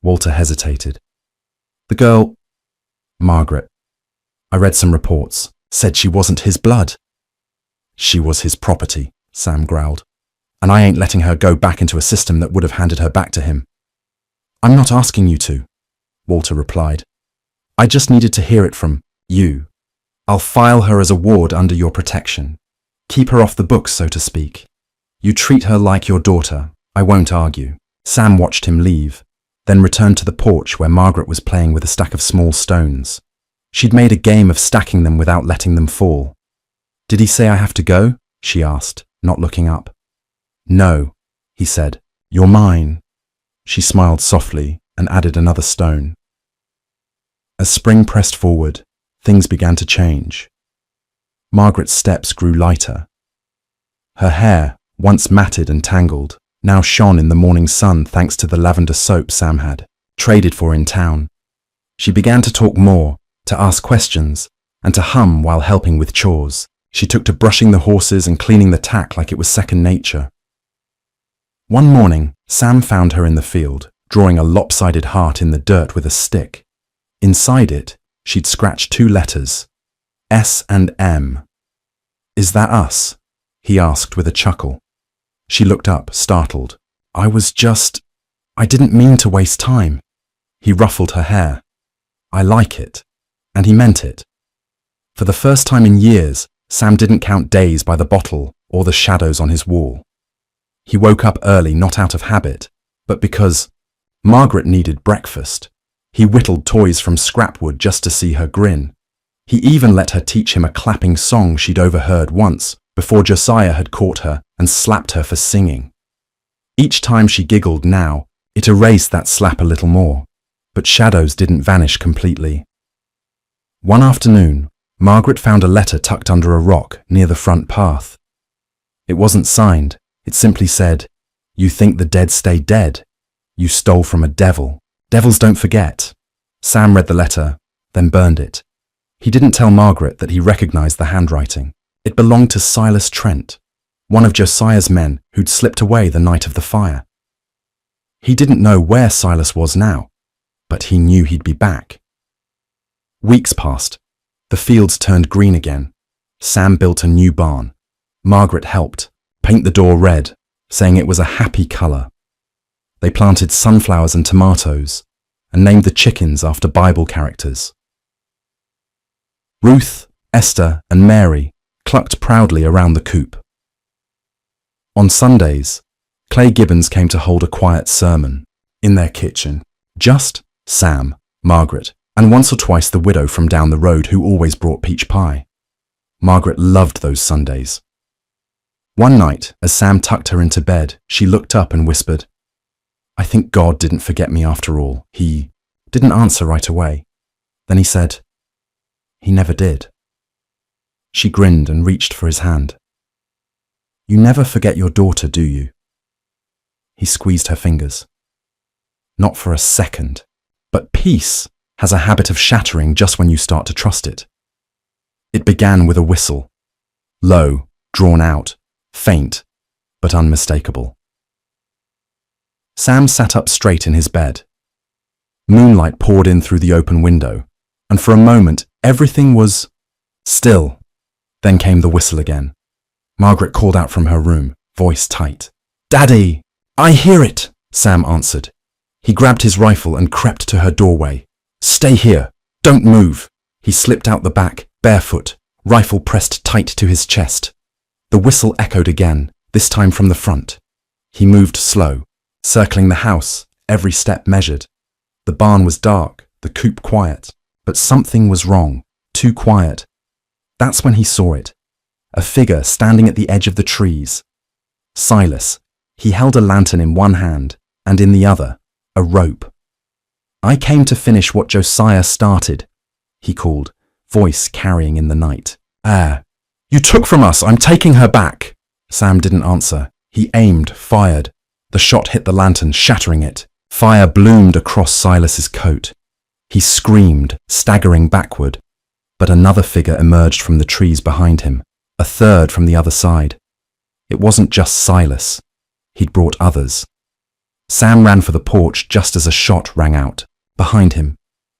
Walter hesitated. "The girl, Margaret, I read some reports, said she wasn't his blood." "She was his property," Sam growled. "And I ain't letting her go back into a system that would have handed her back to him." "I'm not asking you to," Walter replied. "I just needed to hear it from you. I'll file her as a ward under your protection. Keep her off the books, so to speak. You treat her like your daughter. I won't argue." Sam watched him leave, then returned to the porch where Margaret was playing with a stack of small stones. She'd made a game of stacking them without letting them fall. "Did he say I have to go?" she asked, not looking up. "No," he said. "You're mine." She smiled softly and added another stone. As spring pressed forward, things began to change. Margaret's steps grew lighter. Her hair, once matted and tangled, now shone in the morning sun thanks to the lavender soap Sam had traded for in town. She began to talk more, to ask questions, and to hum while helping with chores. She took to brushing the horses and cleaning the tack like it was second nature. One morning, Sam found her in the field, drawing a lopsided heart in the dirt with a stick. Inside it, she'd scratched 2 letters, S and M. "Is that us?" he asked with a chuckle. She looked up, startled. I didn't mean to waste time." He ruffled her hair. "I like it." And he meant it. For the first time in years, Sam didn't count days by the bottle or the shadows on his wall. He woke up early not out of habit, but because Margaret needed breakfast. He whittled toys from scrapwood just to see her grin. He even let her teach him a clapping song she'd overheard once before Josiah had caught her and slapped her for singing. Each time she giggled now, it erased that slap a little more, but shadows didn't vanish completely. One afternoon, Margaret found a letter tucked under a rock near the front path. It wasn't signed. It simply said, "You think the dead stay dead? You stole from a devil. Devils don't forget." Sam read the letter, then burned it. He didn't tell Margaret that he recognized the handwriting. It belonged to Silas Trent, one of Josiah's men who'd slipped away the night of the fire. He didn't know where Silas was now, but he knew he'd be back. Weeks passed. The fields turned green again. Sam built a new barn. Margaret helped paint the door red, saying it was a happy color. They planted sunflowers and tomatoes and named the chickens after Bible characters. Ruth, Esther, and Mary clucked proudly around the coop. On Sundays, Clay Gibbons came to hold a quiet sermon in their kitchen. Just Sam, Margaret, and once or twice the widow from down the road who always brought peach pie. Margaret loved those Sundays. One night, as Sam tucked her into bed, she looked up and whispered, "I think God didn't forget me after all." He didn't answer right away. Then he said, "He never did." She grinned and reached for his hand. "You never forget your daughter, do you?" He squeezed her fingers. "Not for a second. But peace has a habit of shattering just when you start to trust it." It began with a whistle. Low, drawn out, faint, but unmistakable. Sam sat up straight in his bed. Moonlight poured in through the open window, and for a moment everything was still. Then came the whistle again. Margaret called out from her room, voice tight. "Daddy!" "I hear it," Sam answered. He grabbed his rifle and crept to her doorway. "Stay here. Don't move." He slipped out the back, barefoot, rifle pressed tight to his chest. The whistle echoed again, this time from the front. He moved slow, circling the house, every step measured. The barn was dark, the coop quiet, but something was wrong, too quiet. That's when he saw it. A figure standing at the edge of the trees. Silas. He held a lantern in one hand, and in the other, a rope. "I came to finish what Josiah started," he called, voice carrying in the night. "Ah, you took from us, I'm taking her back." Sam didn't answer. He aimed, fired. The shot hit the lantern, shattering it. Fire bloomed across Silas's coat. He screamed, staggering backward. But another figure emerged from the trees behind him, a third from the other side. It wasn't just Silas. He'd brought others. Sam ran for the porch just as a shot rang out. Behind him,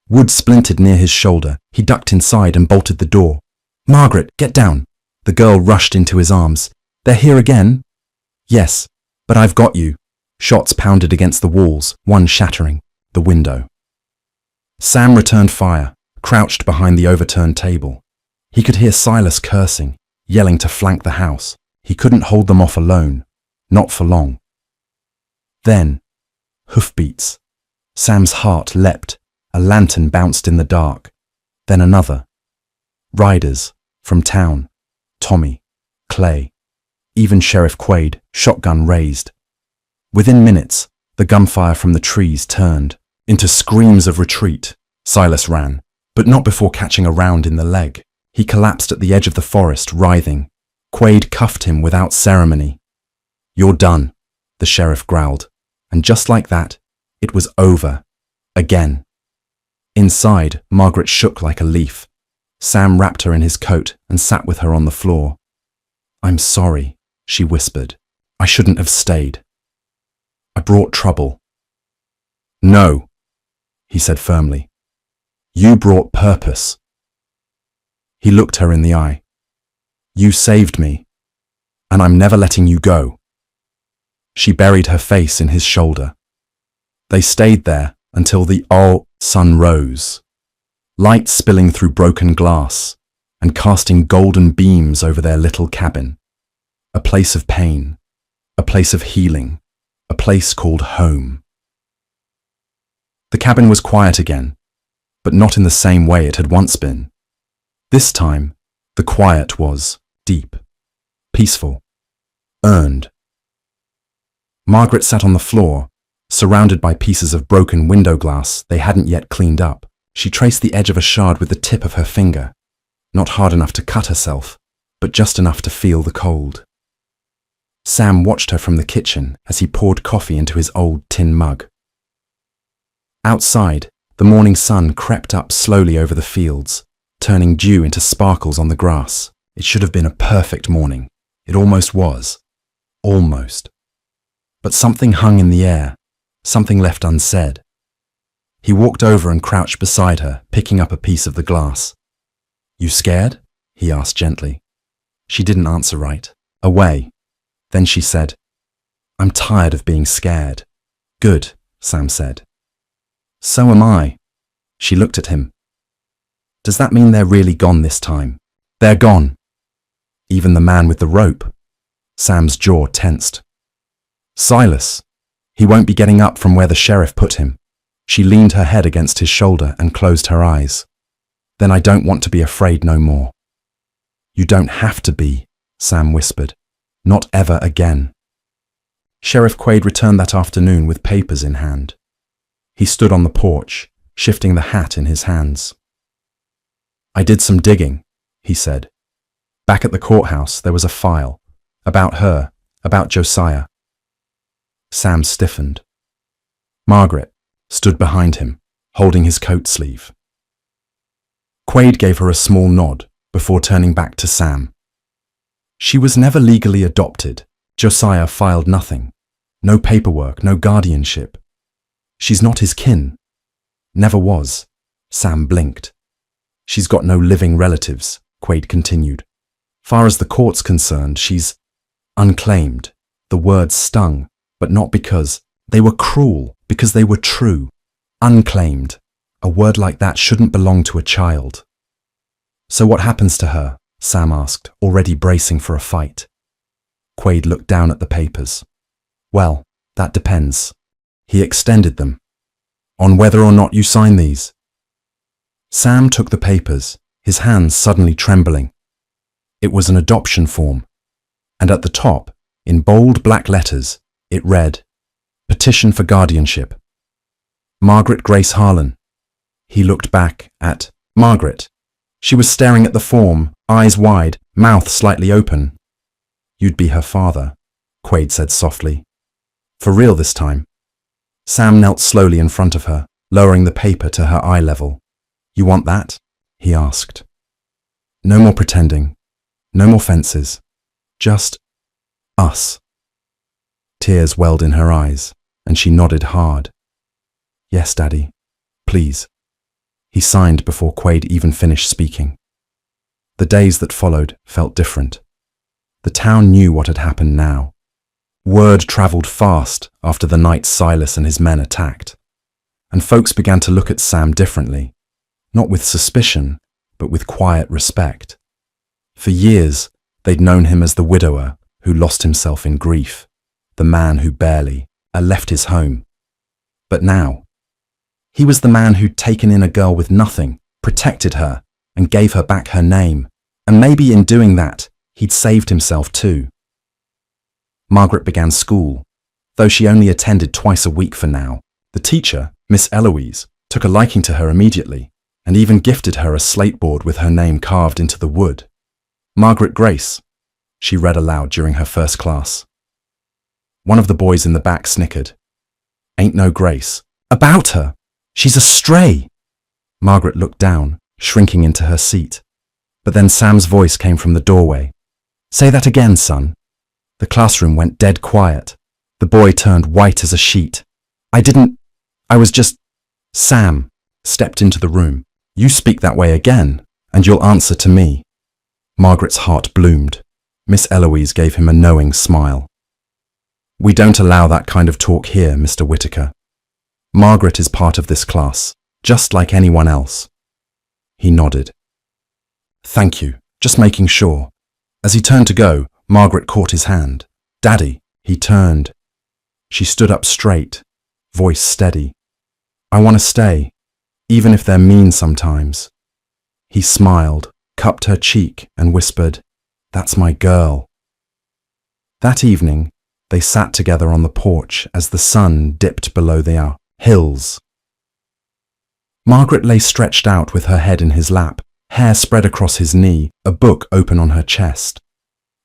wood splintered near his shoulder. He ducked inside and bolted the door. "Margaret, get down." The girl rushed into his arms. "They're here again?" "Yes, but I've got you." Shots pounded against the walls, one shattering the window. Sam returned fire, crouched behind the overturned table. He could hear Silas cursing, yelling to flank the house. He couldn't hold them off alone, not for long. Then, hoofbeats. Sam's heart leapt. A lantern bounced in the dark. Then another. Riders, from town. Tommy, Clay, even Sheriff Quaid, shotgun raised. Within minutes, the gunfire from the trees turned into screams of retreat. Silas ran, but not before catching a round in the leg. He collapsed at the edge of the forest, writhing. Quaid cuffed him without ceremony. "You're done," the sheriff growled. And just like that, it was over. Again. Inside, Margaret shook like a leaf. Sam wrapped her in his coat and sat with her on the floor. "I'm sorry," she whispered. "I shouldn't have stayed. I brought trouble." "No," he said firmly. You brought purpose. He looked her in the eye. You saved me, and I'm never letting you go. She buried her face in his shoulder. They stayed there until the sun rose, light spilling through broken glass and casting golden beams over their little cabin. A place of pain, a place of healing, a place called home. The cabin was quiet again, but not in the same way it had once been. This time, the quiet was deep, peaceful, earned. Margaret sat on the floor, surrounded by pieces of broken window glass they hadn't yet cleaned up. She traced the edge of a shard with the tip of her finger, not hard enough to cut herself, but just enough to feel the cold. Sam watched her from the kitchen as he poured coffee into his old tin mug. Outside, the morning sun crept up slowly over the fields, turning dew into sparkles on the grass. It should have been a perfect morning. It almost was. Almost. But something hung in the air, something left unsaid. He walked over and crouched beside her, picking up a piece of the glass. You scared? He asked gently. She didn't answer right. Away. Then she said, I'm tired of being scared. Good, Sam said. So am I. She looked at him. Does that mean they're really gone this time? They're gone. Even the man with the rope. Sam's jaw tensed. Silas. He won't be getting up from where the sheriff put him. She leaned her head against his shoulder and closed her eyes. Then I don't want to be afraid no more. You don't have to be, Sam whispered. Not ever again. Sheriff Quaid returned that afternoon with papers in hand. He stood on the porch, shifting the hat in his hands. I did some digging, he said. Back at the courthouse, there was a file. About her, about Josiah. Sam stiffened. Margaret stood behind him, holding his coat sleeve. Quaid gave her a small nod before turning back to Sam. She was never legally adopted. Josiah filed nothing. No paperwork, no guardianship. She's not his kin. Never was. Sam blinked. She's got no living relatives, Quaid continued. Far as the court's concerned, she's unclaimed. The word stung, but not because they were cruel, because they were true. Unclaimed. A word like that shouldn't belong to a child. So what happens to her? Sam asked, already bracing for a fight. Quaid looked down at the papers. Well, that depends. He extended them. On whether or not you sign these. Sam took the papers, his hands suddenly trembling. It was an adoption form, and at the top, in bold black letters, it read, Petition for Guardianship. Margaret Grace Harlan. He looked back at Margaret. She was staring at the form, eyes wide, mouth slightly open. You'd be her father, Quaid said softly. For real this time. Sam knelt slowly in front of her, lowering the paper to her eye level. You want that? He asked. No more pretending. No more fences. Just us. Tears welled in her eyes, and she nodded hard. Yes, Daddy. Please. He signed before Quaid even finished speaking. The days that followed felt different. The town knew what had happened now. Word travelled fast after the night Silas and his men attacked, and folks began to look at Sam differently, not with suspicion, but with quiet respect. For years, they'd known him as the widower who lost himself in grief, the man who barely left his home. But now, he was the man who'd taken in a girl with nothing, protected her, and gave her back her name, and maybe in doing that, he'd saved himself too. Margaret began school, though she only attended twice a week for now. The teacher, Miss Eloise, took a liking to her immediately, and even gifted her a slate board with her name carved into the wood. Margaret Grace, she read aloud during her first class. One of the boys in the back snickered. Ain't no Grace. About her! She's a stray! Margaret looked down, shrinking into her seat. But then Sam's voice came from the doorway. Say that again, son. The classroom went dead quiet. The boy turned white as a sheet. I was just... Sam stepped into the room, You speak that way again, and you'll answer to me. Margaret's heart bloomed. Miss Eloise gave him a knowing smile. We don't allow that kind of talk here, Mr. Whittaker. Margaret is part of this class, just like anyone else. He nodded. Thank you, just making sure. As he turned to go, Margaret caught his hand. Daddy, he turned. She stood up straight, voice steady. I want to stay, even if they're mean sometimes. He smiled, cupped her cheek, and whispered, That's my girl. That evening, they sat together on the porch as the sun dipped below the hills. Margaret lay stretched out with her head in his lap, hair spread across his knee, a book open on her chest.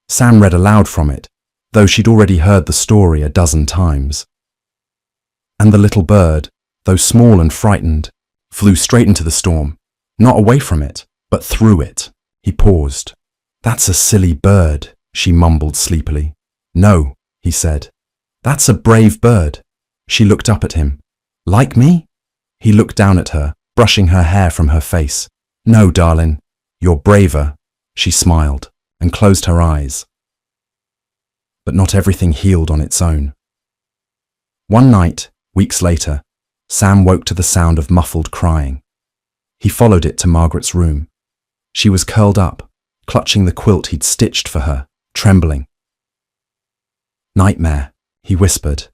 Sam read aloud from it, though she'd already heard the story a dozen times. And the little bird, though small and frightened, flew straight into the storm, not away from it, but through it. He paused. That's a silly bird, she mumbled sleepily. No, he said. That's a brave bird. She looked up at him. Like me? He looked down at her, brushing her hair from her face. No, darling, you're braver. She smiled and closed her eyes. But not everything healed on its own. One night, weeks later, Sam woke to the sound of muffled crying. He followed it to Margaret's room. She was curled up, clutching the quilt he'd stitched for her, trembling. Nightmare, he whispered.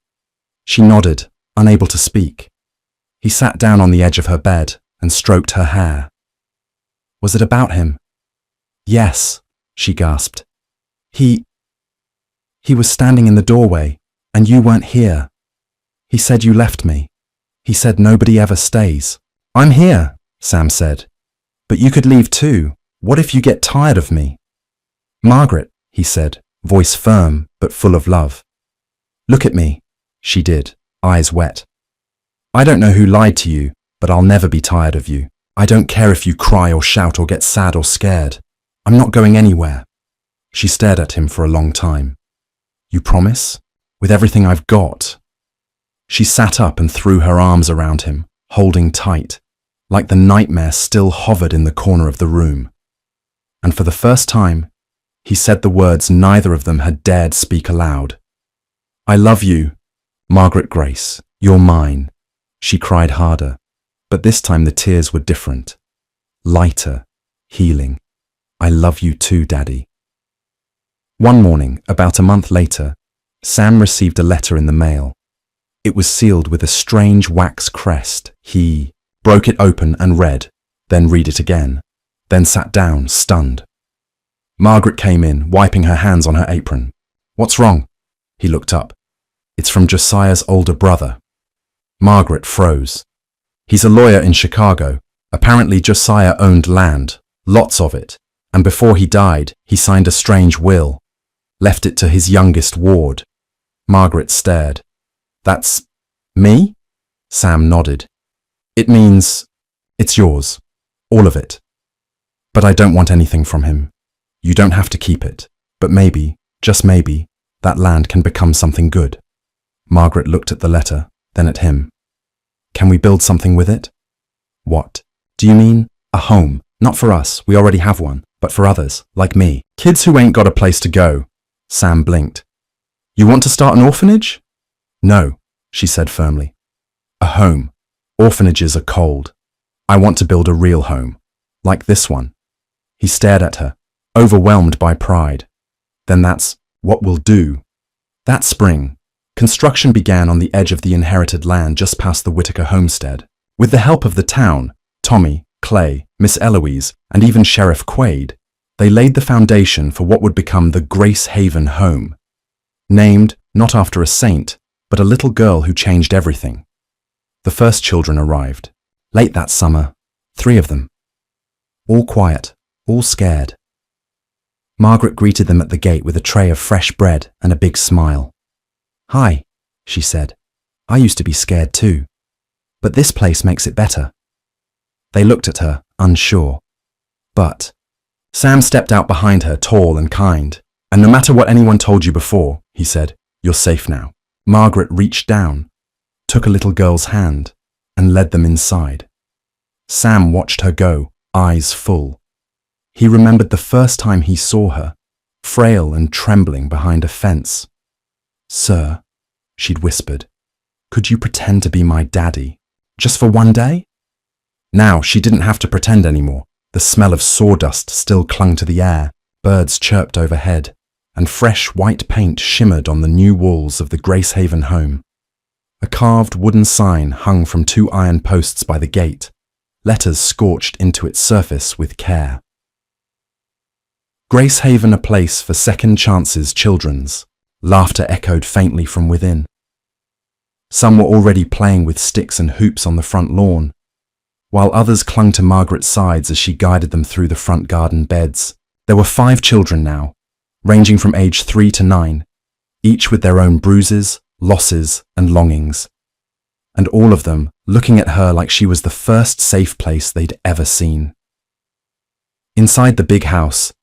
She nodded, unable to speak. He sat down on the edge of her bed and stroked her hair. Was it about him? Yes, she gasped. He was standing in the doorway, and you weren't here. He said you left me. He said nobody ever stays. I'm here, Sam said. But you could leave too. What if you get tired of me? Margaret, he said, voice firm but full of love. Look at me. She did, eyes wet. I don't know who lied to you, but I'll never be tired of you. I don't care if you cry or shout or get sad or scared. I'm not going anywhere. She stared at him for a long time. You promise? With everything I've got? She sat up and threw her arms around him, holding tight, like the nightmare still hovered in the corner of the room. And for the first time, he said the words neither of them had dared speak aloud. I love you, Margaret Grace, you're mine. She cried harder, but this time the tears were different. Lighter, healing. I love you too, Daddy. One morning, about a month later, Sam received a letter in the mail. It was sealed with a strange wax crest. He broke it open and read, then read it again, then sat down, stunned. Margaret came in, wiping her hands on her apron. What's wrong? He looked up. It's from Josiah's older brother. Margaret froze. He's a lawyer in Chicago. Apparently Josiah owned land, lots of it, and before he died, he signed a strange will, left it to his youngest ward. Margaret stared. That's me? Sam nodded. It means it's yours, all of it. But I don't want anything from him. You don't have to keep it, but maybe, just maybe, that land can become something good. Margaret looked at the letter, then at him. Can we build something with it? What? Do you mean a home? Not for us, we already have one, but for others, like me. Kids who ain't got a place to go. Sam blinked. You want to start an orphanage? No, she said firmly. A home. Orphanages are cold. I want to build a real home, like this one. He stared at her, overwhelmed by pride. Then that's what we'll do. That spring, construction began on the edge of the inherited land just past the Whittaker homestead. With the help of the town, Tommy, Clay, Miss Eloise, and even Sheriff Quaid, they laid the foundation for what would become the Grace Haven home. Named not after a saint, but a little girl who changed everything. The first children arrived, late that summer, 3 of them. All quiet, all scared. Margaret greeted them at the gate with a tray of fresh bread and a big smile. Hi, she said. I used to be scared too. But this place makes it better. They looked at her, unsure. But Sam stepped out behind her, tall and kind. And no matter what anyone told you before, he said, you're safe now. Margaret reached down, took a little girl's hand, and led them inside. Sam watched her go, eyes full. He remembered the first time he saw her, frail and trembling behind a fence. "Sir," she'd whispered, "could you pretend to be my daddy, just for one day?" Now she didn't have to pretend anymore. The smell of sawdust still clung to the air, birds chirped overhead, and fresh white paint shimmered on the new walls of the Gracehaven home. A carved wooden sign hung from 2 iron posts by the gate, letters scorched into its surface with care. Gracehaven, a place for second chances, children's. Laughter echoed faintly from within. Some were already playing with sticks and hoops on the front lawn, while others clung to Margaret's sides as she guided them through the front garden beds. There were 5 children now, ranging from age 3 to 9, each with their own bruises, losses, and longings, and all of them looking at her like she was the first safe place they'd ever seen. Inside the big house,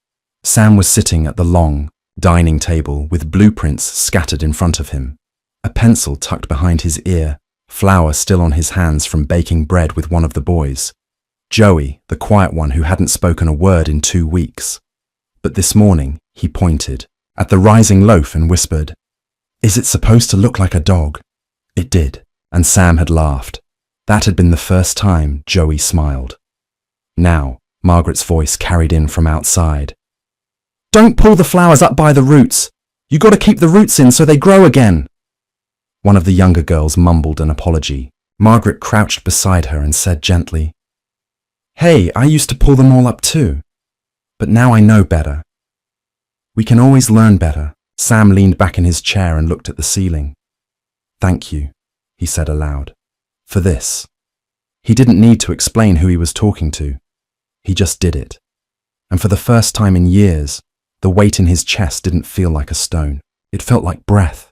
Sam was sitting at the long dining table with blueprints scattered in front of him, a pencil tucked behind his ear, flour still on his hands from baking bread with one of the boys, Joey, the quiet one who hadn't spoken a word in 2 weeks. But this morning, he pointed at the rising loaf and whispered, "Is it supposed to look like a dog?" It did, and Sam had laughed. That had been the first time Joey smiled. Now, Margaret's voice carried in from outside. "Don't pull the flowers up by the roots. You got to keep the roots in so they grow again." One of the younger girls mumbled an apology. Margaret crouched beside her and said gently, "Hey, I used to pull them all up too. But now I know better." "We can always learn better." Sam leaned back in his chair and looked at the ceiling. "Thank you," he said aloud, "for this." He didn't need to explain who he was talking to. He just did it. And for the first time in years, the weight in his chest didn't feel like a stone. It felt like breath.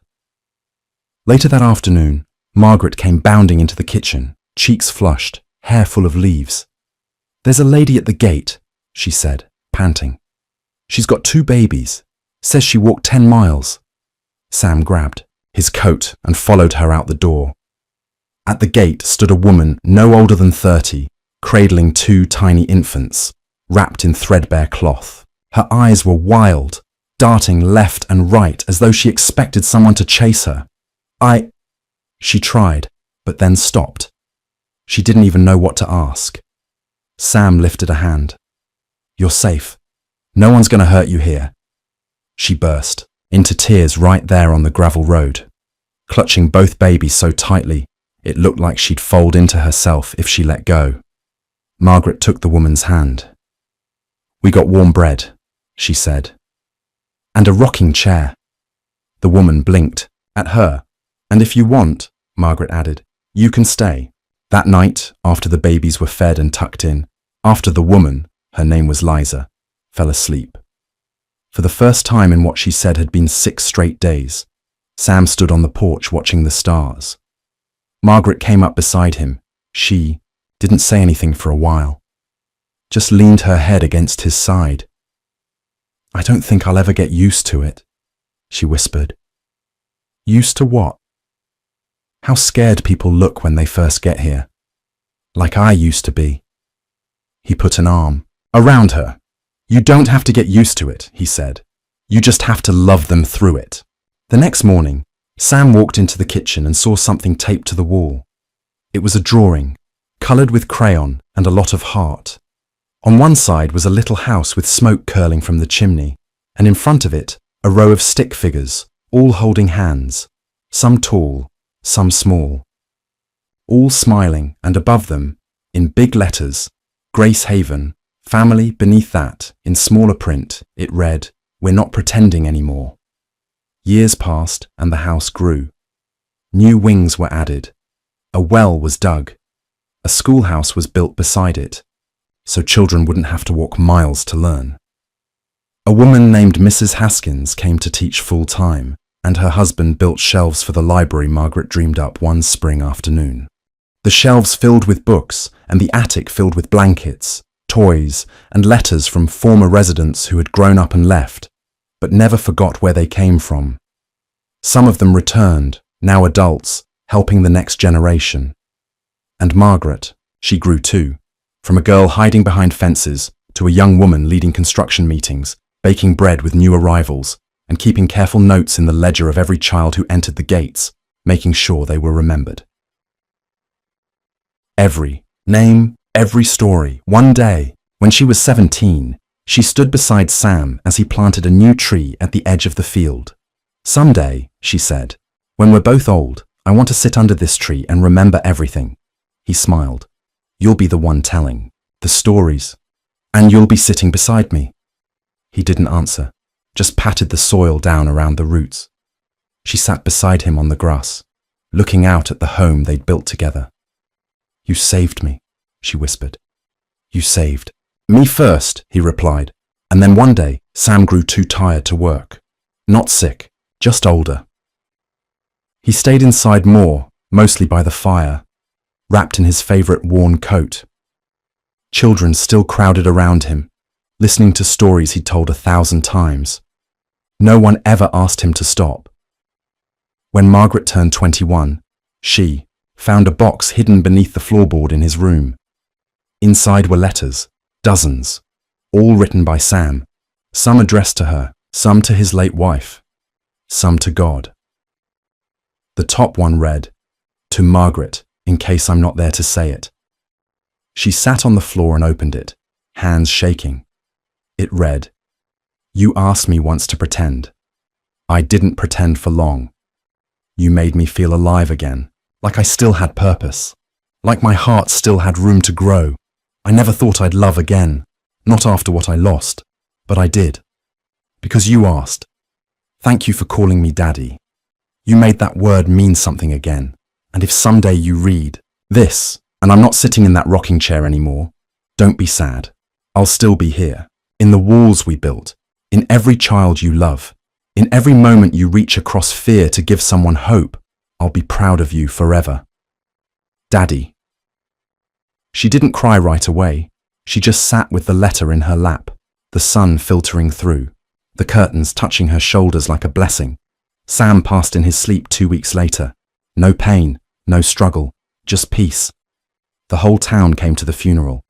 Later that afternoon, Margaret came bounding into the kitchen, cheeks flushed, hair full of leaves. "There's a lady at the gate," she said, panting. "She's got 2 babies. Says she walked 10 miles. Sam grabbed his coat and followed her out the door. At the gate stood a woman no older than 30, cradling 2 tiny infants, wrapped in threadbare cloth. Her eyes were wild, darting left and right as though she expected someone to chase her. She tried, but then stopped. She didn't even know what to ask. Sam lifted a hand. "You're safe. No one's going to hurt you here." She burst into tears right there on the gravel road, clutching both babies so tightly it looked like she'd fold into herself if she let go. Margaret took the woman's hand. "We got warm bread," she said, "and a rocking chair." The woman blinked at her. "And if you want," Margaret added, "you can stay." That night, after the babies were fed and tucked in, after the woman, her name was Liza, fell asleep. For the first time in what she said had been 6 straight days, Sam stood on the porch watching the stars. Margaret came up beside him. She didn't say anything for a while, just leaned her head against his side. "I don't think I'll ever get used to it," she whispered. "Used to what?" "How scared people look when they first get here. Like I used to be." He put an arm around her. "You don't have to get used to it," he said. "You just have to love them through it." The next morning, Sam walked into the kitchen and saw something taped to the wall. It was a drawing, coloured with crayon and a lot of heart. On one side was a little house with smoke curling from the chimney, and in front of it, a row of stick figures, all holding hands, some tall, some small, all smiling, and above them, in big letters, Gracehaven, family. Beneath that, in smaller print, it read, "We're not pretending anymore." Years passed and the house grew. New wings were added. A well was dug. A schoolhouse was built beside it, so children wouldn't have to walk miles to learn. A woman named Mrs. Haskins came to teach full-time, and her husband built shelves for the library Margaret dreamed up one spring afternoon. The shelves filled with books and the attic filled with blankets, toys, and letters from former residents who had grown up and left, but never forgot where they came from. Some of them returned, now adults, helping the next generation. And Margaret, she grew too. From a girl hiding behind fences to a young woman leading construction meetings, baking bread with new arrivals, and keeping careful notes in the ledger of every child who entered the gates, making sure they were remembered. Every name, every story. One day, when she was 17, she stood beside Sam as he planted a new tree at the edge of the field. "Someday," she said, "when we're both old, I want to sit under this tree and remember everything." He smiled. "You'll be the one telling the stories, and you'll be sitting beside me." He didn't answer, just patted the soil down around the roots. She sat beside him on the grass, looking out at the home they'd built together. "You saved me," she whispered. "You saved me first," he replied. And then one day, Sam grew too tired to work. Not sick, just older. He stayed inside more, mostly by the fire, wrapped in his favorite worn coat. Children still crowded around him, listening to stories he'd told 1,000 times. No one ever asked him to stop. When Margaret turned 21, she found a box hidden beneath the floorboard in his room. Inside were letters, dozens, all written by Sam, some addressed to her, some to his late wife, some to God. The top one read, "To Margaret, in case I'm not there to say it." She sat on the floor and opened it, hands shaking. It read, "You asked me once to pretend. I didn't pretend for long. You made me feel alive again, like I still had purpose, like my heart still had room to grow. I never thought I'd love again, not after what I lost, but I did. Because you asked. Thank you for calling me Daddy. You made that word mean something again. And if someday you read this, and I'm not sitting in that rocking chair anymore, don't be sad. I'll still be here, in the walls we built, in every child you love, in every moment you reach across fear to give someone hope. I'll be proud of you forever. Daddy." She didn't cry right away. She just sat with the letter in her lap, the sun filtering through, the curtains touching her shoulders like a blessing. Sam passed in his sleep 2 weeks later. No pain, no struggle, just peace. The whole town came to the funeral.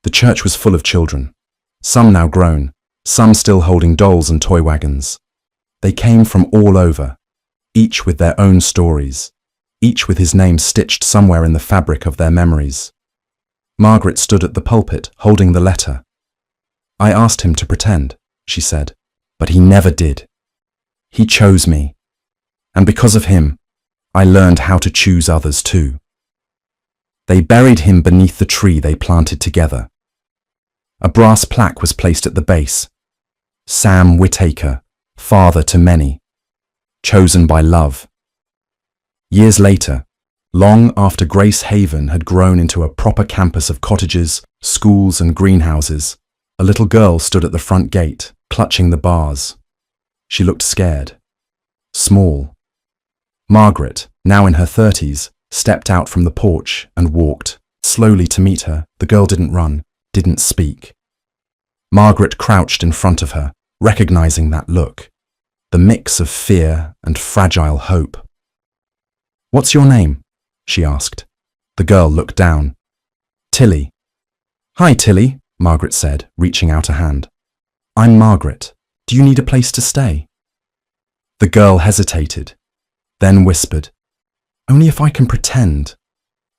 The church was full of children, some now grown, some still holding dolls and toy wagons. They came from all over, each with their own stories, each with his name stitched somewhere in the fabric of their memories. Margaret stood at the pulpit, holding the letter. "I asked him to pretend," she said, "but he never did. He chose me. And because of him, I learned how to choose others too." They buried him beneath the tree they planted together. A brass plaque was placed at the base. Sam Whittaker, father to many, chosen by love. Years later, long after Grace Haven had grown into a proper campus of cottages, schools and greenhouses, a little girl stood at the front gate, clutching the bars. She looked scared, small. Margaret, now in her 30s, stepped out from the porch and walked slowly to meet her. The girl didn't run, didn't speak. Margaret crouched in front of her, recognizing that look, the mix of fear and fragile hope. "What's your name?" she asked. The girl looked down. "Tilly." "Hi, Tilly," Margaret said, reaching out a hand. "I'm Margaret. Do you need a place to stay?" The girl hesitated, then whispered, "Only if I can pretend.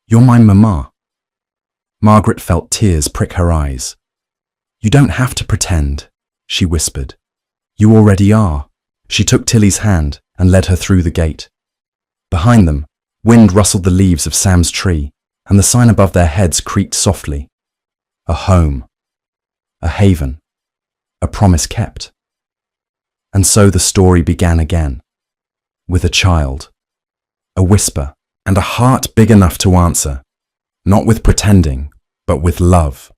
You're my mama." Margaret felt tears prick her eyes. "You don't have to pretend," she whispered. "You already are." She took Tilly's hand and led her through the gate. Behind them, wind rustled the leaves of Sam's tree, and the sign above their heads creaked softly. A home, a haven, a promise kept. And so the story began again, with a child, a whisper, and a heart big enough to answer, not with pretending, but with love.